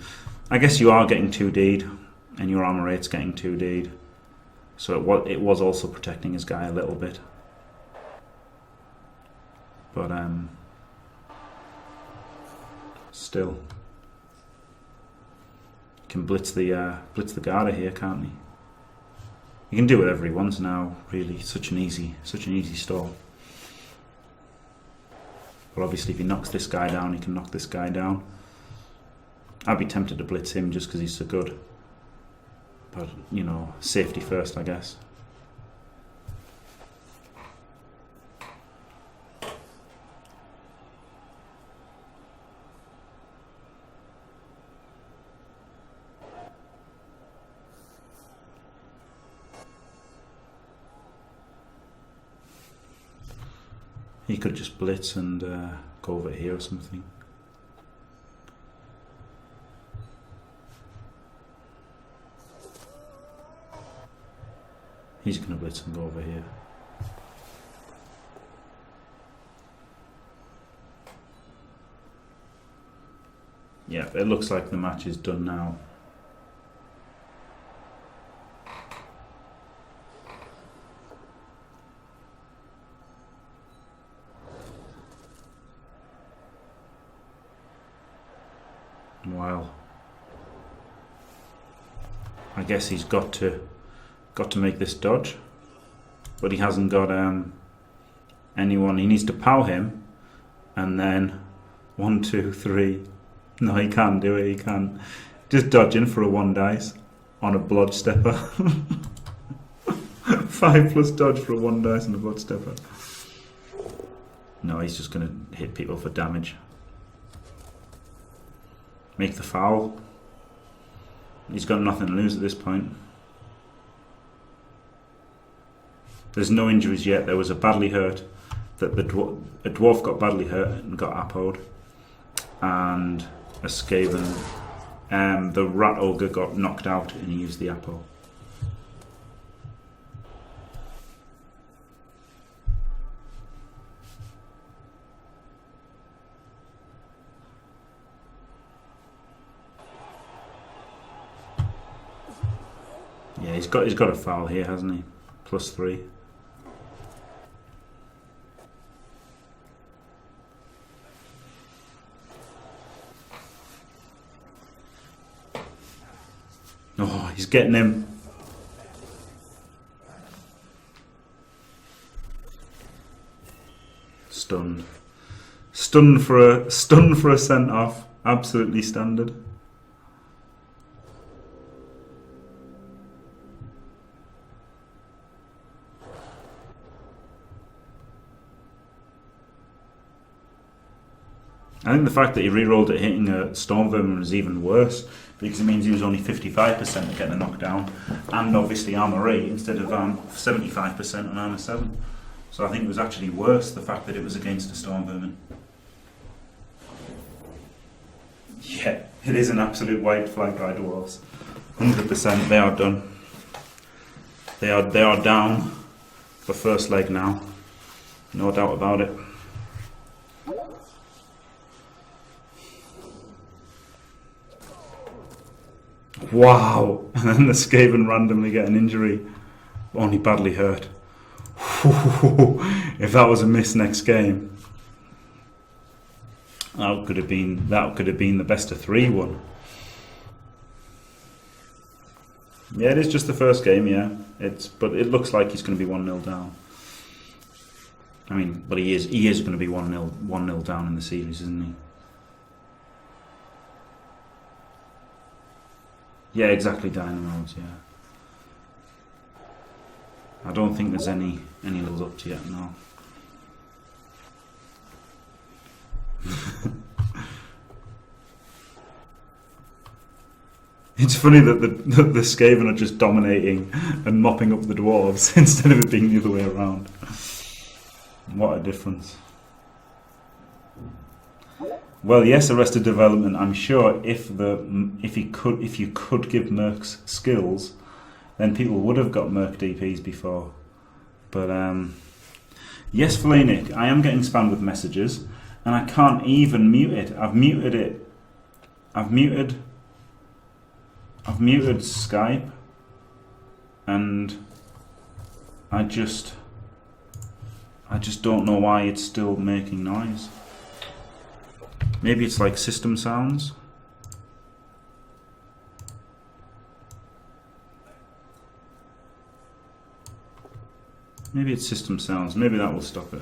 I guess you are getting 2D'd and your armor rate's getting 2D'd. So it was also protecting his guy a little bit. But still, he can blitz the Garda here, can't he? He can do whatever he wants now. Really, such an easy stall. But obviously, if he knocks this guy down, he can knock this guy down. I'd be tempted to blitz him just because he's so good. But you know, safety first, I guess. He could just blitz and go over here or something. He's going to blitz and go over here. Yeah, it looks like the match is done now. Wow. I guess he's got to make this dodge, but he hasn't got anyone. He needs to pow him, and then 1, 2, 3. No, he can't do it. He can't. Just dodge in for a 1 dice on a blood stepper. 5+ dodge for a 1 dice on a blood stepper. No, he's just going to hit people for damage. Make the foul. He's got nothing to lose at this point. There's no injuries yet. There was a badly hurt. That a dwarf got badly hurt and got appoed, and a Skaven. The rat ogre got knocked out and he used the apple. Yeah, he's got a foul here, hasn't he? +3. Oh, he's getting him. Stunned. Stunned for a sent off. Absolutely standard. I think the fact that he re-rolled it hitting a Storm Vermin was even worse, because it means he was only 55% of getting a knockdown, and obviously armor 8 instead of 75% on armor 7. So I think it was actually worse, the fact that it was against a Storm Vermin. Yeah, it is an absolute white flag by Dwarfs. 100%, they are done. They are down for first leg now. No doubt about it. Wow, and then the Skaven randomly get an injury, only badly hurt. If that was a miss next game, that could have been the best of 3 one. Yeah, it is just the first game. Yeah, but it looks like he's going to be 1-0 down. I mean, but he is going to be 1-0 down in the series, isn't he? Yeah, exactly, Dynamos, yeah. I don't think there's any levels up to yet, no. It's funny that the Skaven are just dominating and mopping up the Dwarves instead of it being the other way around. What a difference. Well, yes, Arrested Development. I'm sure if you could give mercs skills, then people would have got merc DPs before. But yes, Flanik, I am getting spammed with messages. And I can't even mute it. I've muted it. I've muted Skype, and I just don't know why it's still making noise. Maybe it's like system sounds. Maybe it's system sounds. Maybe that will stop it.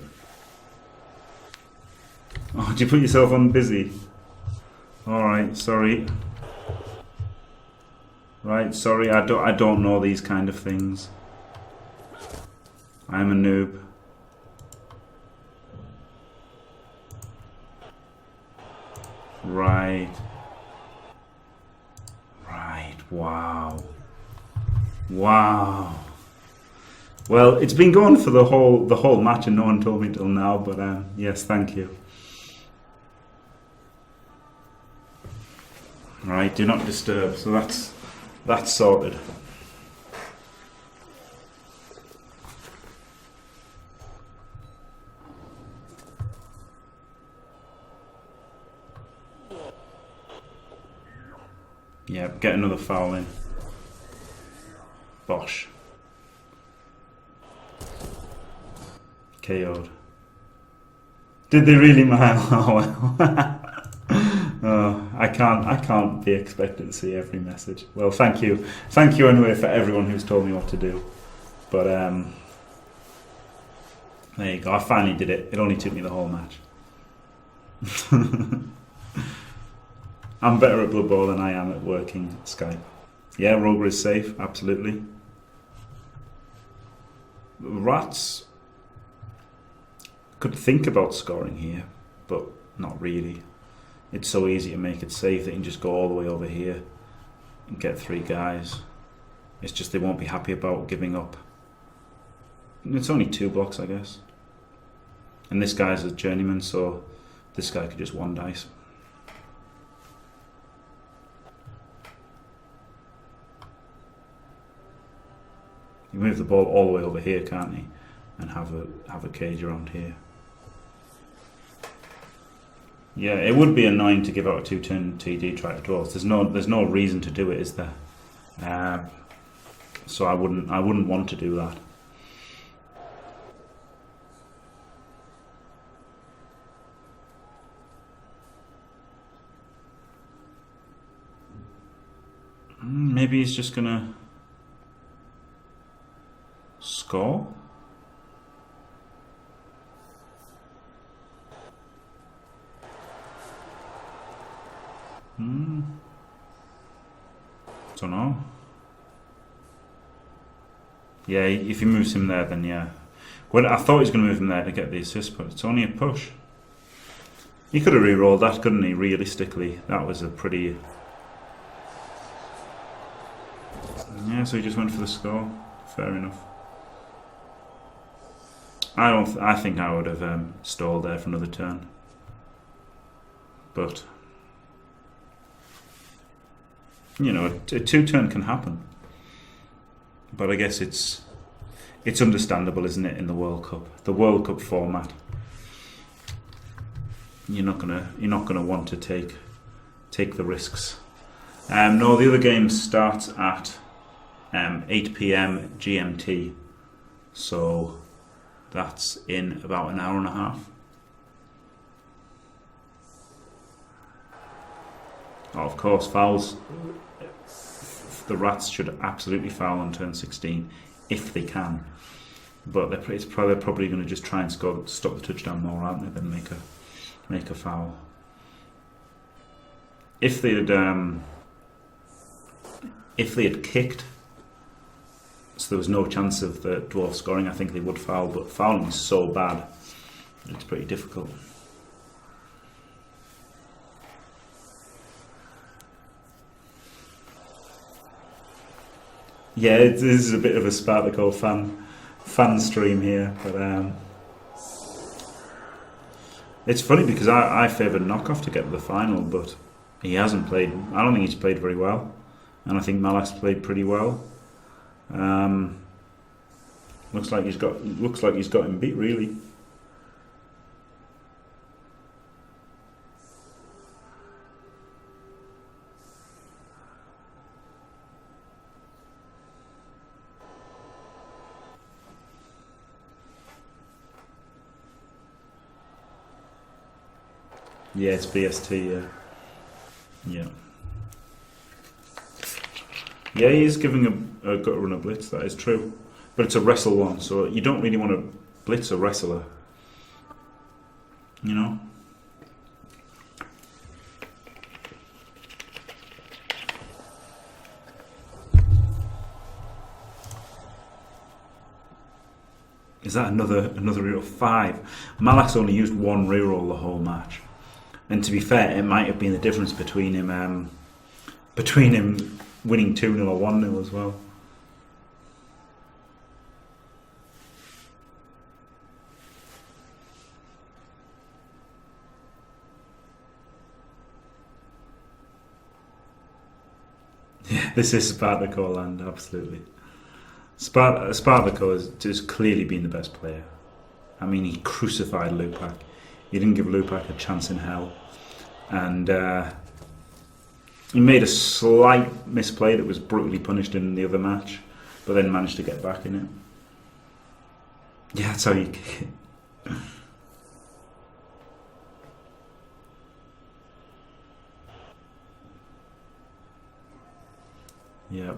Oh, did you put yourself on busy? Alright, sorry. Right, sorry, I don't know these kind of things. I'm a noob. Right. Right, wow. Wow. Well, it's been going for the whole match and no one told me till now, but yes, thank you. Right, do not disturb. So that's sorted. Yeah, get another foul in. Bosh. KO'd. Did they really, Mile? Oh well. Oh, I can't be expected to see every message. Well, thank you anyway for everyone who's told me what to do. But there you go. I finally did it. It only took me the whole match. I'm better at Bloodbowl than I am at working Skype. Yeah, Roger is safe, absolutely. Rats could think about scoring here, but not really. It's so easy to make it safe. They can just go all the way over here and get 3 guys. It's just they won't be happy about giving up. It's only 2 blocks, I guess. And this guy's a journeyman, so this guy could just 1 dice. You move the ball all the way over here, can't you? And have a cage around here. Yeah, it would be annoying to give out a 2-turn TD try to dwarfs. There's no reason to do it, is there? So I wouldn't want to do that. Maybe he's just gonna score. Don't know. Yeah, if he moves him there, then yeah. Well, I thought he was going to move him there to get the assist, but it's only a push. He could have re-rolled that, couldn't he? Realistically, that was a pretty. Yeah, so he just went for the score. Fair enough. I think I would have stalled there for another turn, but. You know, a 2-turn can happen, but I guess it's understandable, isn't it? In the World Cup format, you're not gonna want to take the risks. No, the other game starts at 8 p.m. GMT, so that's in about an hour and a half. Oh, of course, fouls. The Rats should absolutely foul on turn 16 if they can, but they're probably going to just try and stop the touchdown more, aren't they, than make a foul. If they had kicked, so there was no chance of the Dwarfs scoring, I think they would foul. But fouling is so bad, it's pretty difficult. Yeah, this is a bit of a Spartaco fan stream here, but it's funny because I favoured Knockoff to get to the final, but he hasn't played. I don't think he's played very well, and I think Mallak's played pretty well. Looks like he's got him beat, really. Yeah, it's BST, yeah. Yeah. Yeah, he is giving a gut run a blitz, that is true. But it's a wrestle one, so you don't really want to blitz a wrestler. You know? Is that another reroll? 5. Mallak's only used one reroll the whole match. And to be fair, it might have been the difference between him winning 2-0 or 1-0 as well. Yeah, this is Spartaco land, absolutely. Spartaco has clearly been the best player. I mean, he crucified Lupak. He didn't give Lupak a chance in hell. And he made a slight misplay that was brutally punished in the other match, but then managed to get back in it. Yeah, that's how you kick it. Yep.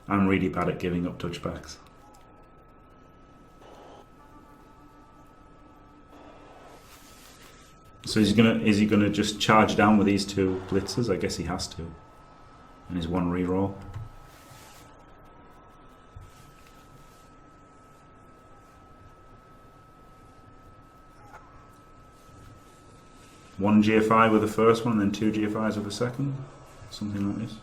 I'm really bad at giving up touchbacks. So is he gonna just charge down with these 2 blitzers? I guess he has to. And his 1 reroll. One GFI with the first one, and then 2 GFIs with the second. Something like this.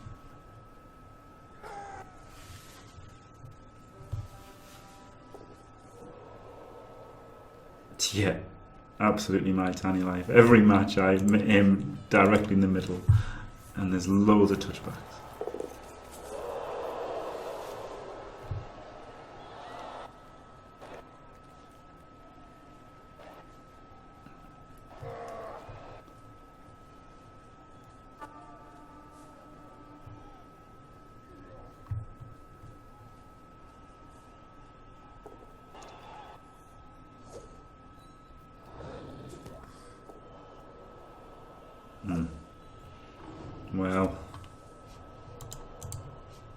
Yeah, absolutely my tiny life. Every match I aim directly in the middle, and there's loads of touchbacks. Well,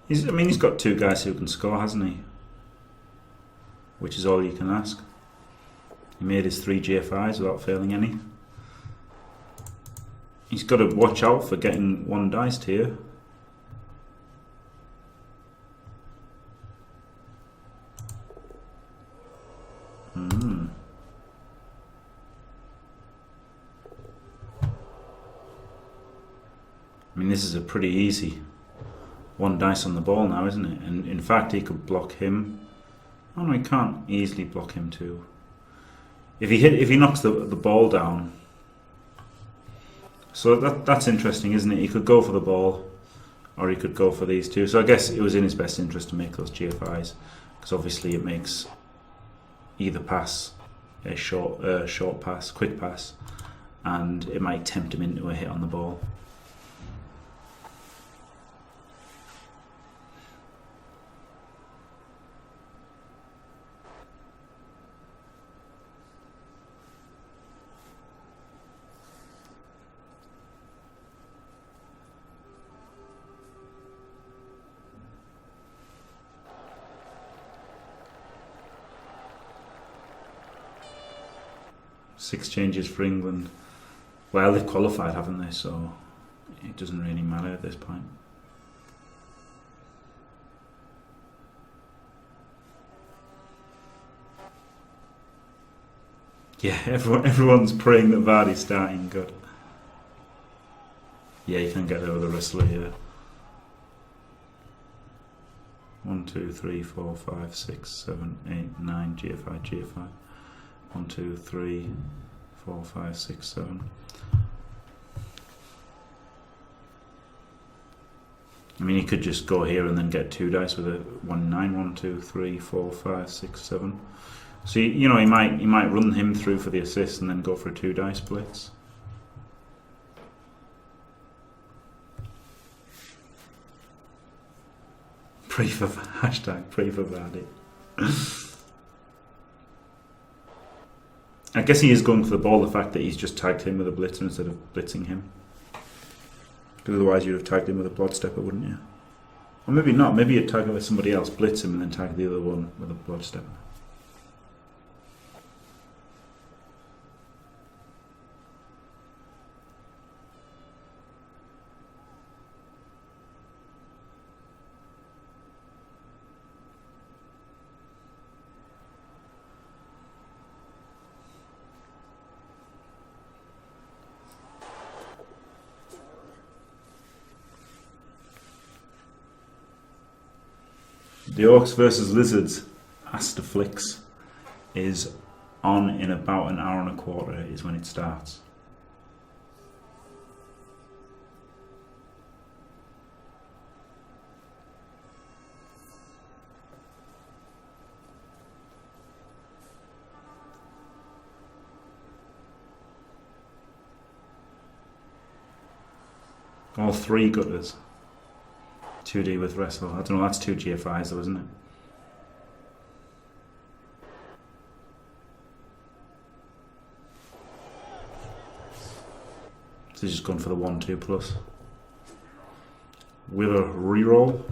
he's got 2 guys who can score, hasn't he? Which is all you can ask. He made his 3 GFIs without failing any. He's got to watch out for getting 1 diced here. I mean, this is a pretty easy 1 dice on the ball now, isn't it? And in fact, he could block him. Oh no, he can't easily block him too. If he knocks the ball down. So that's interesting, isn't it? He could go for the ball, or he could go for these 2. So I guess it was in his best interest to make those GFIs, because obviously it makes either pass a short pass, quick pass, and it might tempt him into a hit on the ball. Six changes for England. Well, they've qualified, haven't they? So it doesn't really matter at this point. Yeah, everyone's praying that Vardy's starting good. Yeah, you can get over the wrestler here. 1, 2, 3, 4, 5, 6, 7, 8, 9, GFI, GFI. 1, 2, 3, 4, 5, 6, 7. I mean, he could just go here and then get 2 dice with a 1, 9, 1, 2, 3, 4, 5, 6, 7. So you know, he might run him through for the assist and then go for a 2 dice blitz. Pray for #pray for Vardy. I guess he is going for the ball, the fact that he's just tagged him with a blitzer instead of blitzing him. Because otherwise you'd have tagged him with a bloodstepper, wouldn't you? Or maybe not, maybe you'd tag him with somebody else, blitz him and then tag the other one with a bloodstepper. The Orcs versus Lizards Asterflix is on in about an hour and a quarter is when it starts. All three gutters. 2D with wrestle. I don't know, that's 2 GFIs though, isn't it? So he's just gone for the 1-2 plus. With a reroll.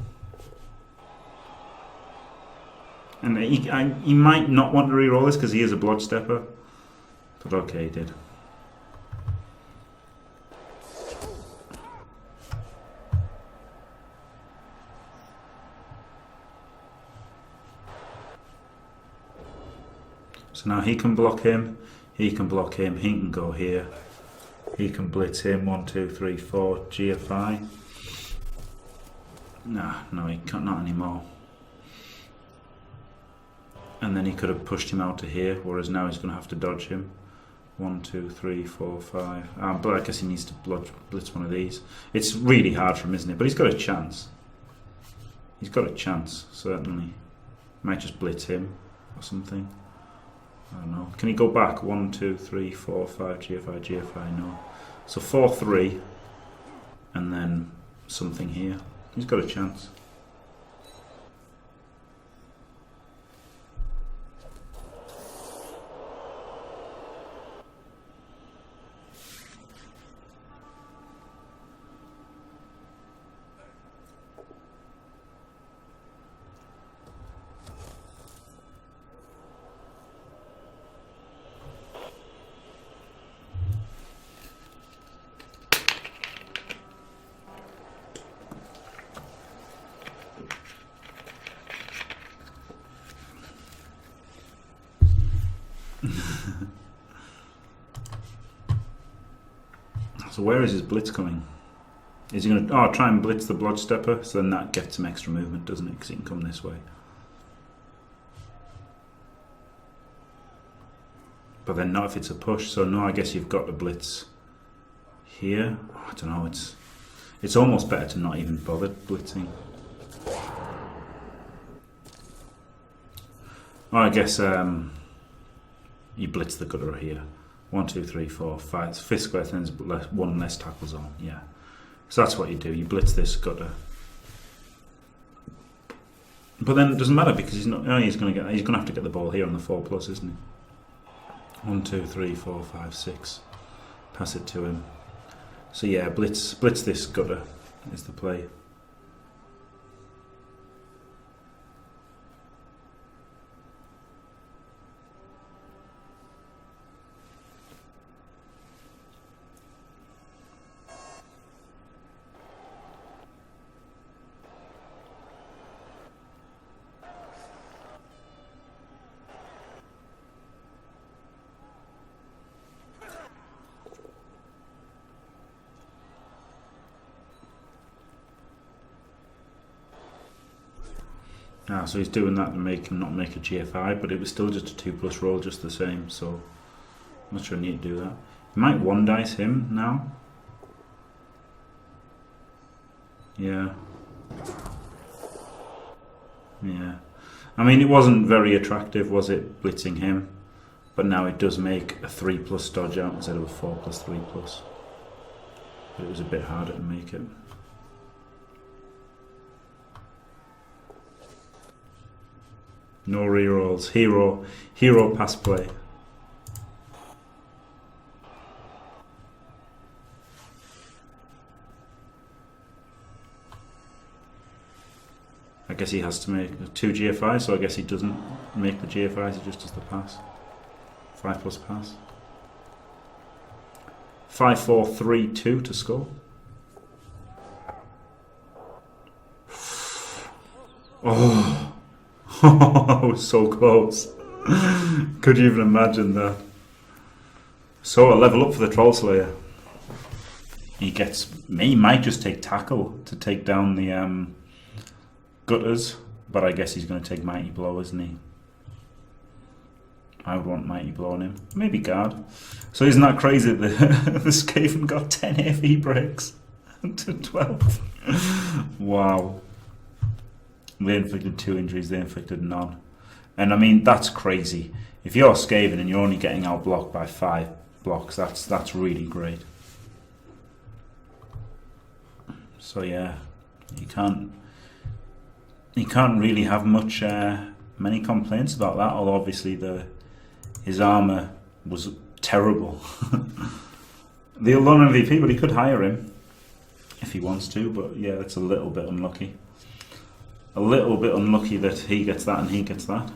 And he might not want to reroll this because he is a bloodstepper. But okay, he did. So now he can block him, he can block him, he can go here, he can blitz him, 1, 2, 3, 4, GFI. No, he can't, not anymore. And then he could have pushed him out to here, whereas now he's going to have to dodge him. 1, 2, 3, 4, 5. But I guess he needs to blitz one of these. It's really hard for him, isn't it? But he's got a chance. He's got a chance, certainly. Might just blitz him or something. I don't know. Can he go back? 1, 2, 3, 4, 5, GFI, GFI, no. So 4, 3, and then something here. He's got a chance. So where is his blitz coming? Is he going to try and blitz the bloodstepper? So then that gets him extra movement, doesn't it? Because he can come this way. But then not if it's a push. So no, I guess you've got to blitz here. Oh, I don't know. It's almost better to not even bother blitzing. Oh, I guess you blitz the gutter here. 1, 2, 3, 4, 5. Fifth square, then there's one less tackle zone. Yeah. So that's what you do. You blitz this gutter. But then it doesn't matter because he's not. He's going to have to get the ball here on the 4 plus, isn't he? 1, 2, 3, 4, 5, 6. Pass it to him. So yeah, blitz this gutter is the play. So he's doing that to make him not make a GFI, but it was still just a 2 plus roll, just the same. So I'm not sure I need to do that. You might 1 dice him now. Yeah. Yeah. I mean, it wasn't very attractive, was it, blitzing him? But now it does make a 3 plus dodge out instead of a 4 plus 3 plus. But it was a bit harder to make it. No rerolls. Hero pass play. guess he has to make 2 GFIs, so I guess he doesn't make the GFIs, he just does the pass. 5+ pass. 5-4-3-2 to score. Oh, so close. Could you even imagine that? So a level up for the Troll Slayer. He might just take tackle to take down the gutters, but I guess he's going to take Mighty Blow, isn't he? I would want Mighty Blow on him. Maybe guard. So isn't that crazy that the Skaven got 10 AV breaks to 12? Wow. They inflicted 2 injuries, they inflicted none. And I mean, that's crazy. If you're Skaven and you're only getting outblocked by 5 blocks, that's really great. So yeah, you can't really have many complaints about that. Although obviously his armor was terrible. The Alone MVP, but he could hire him if he wants to. But yeah, it's a little bit unlucky. A little bit unlucky that he gets that and he gets that.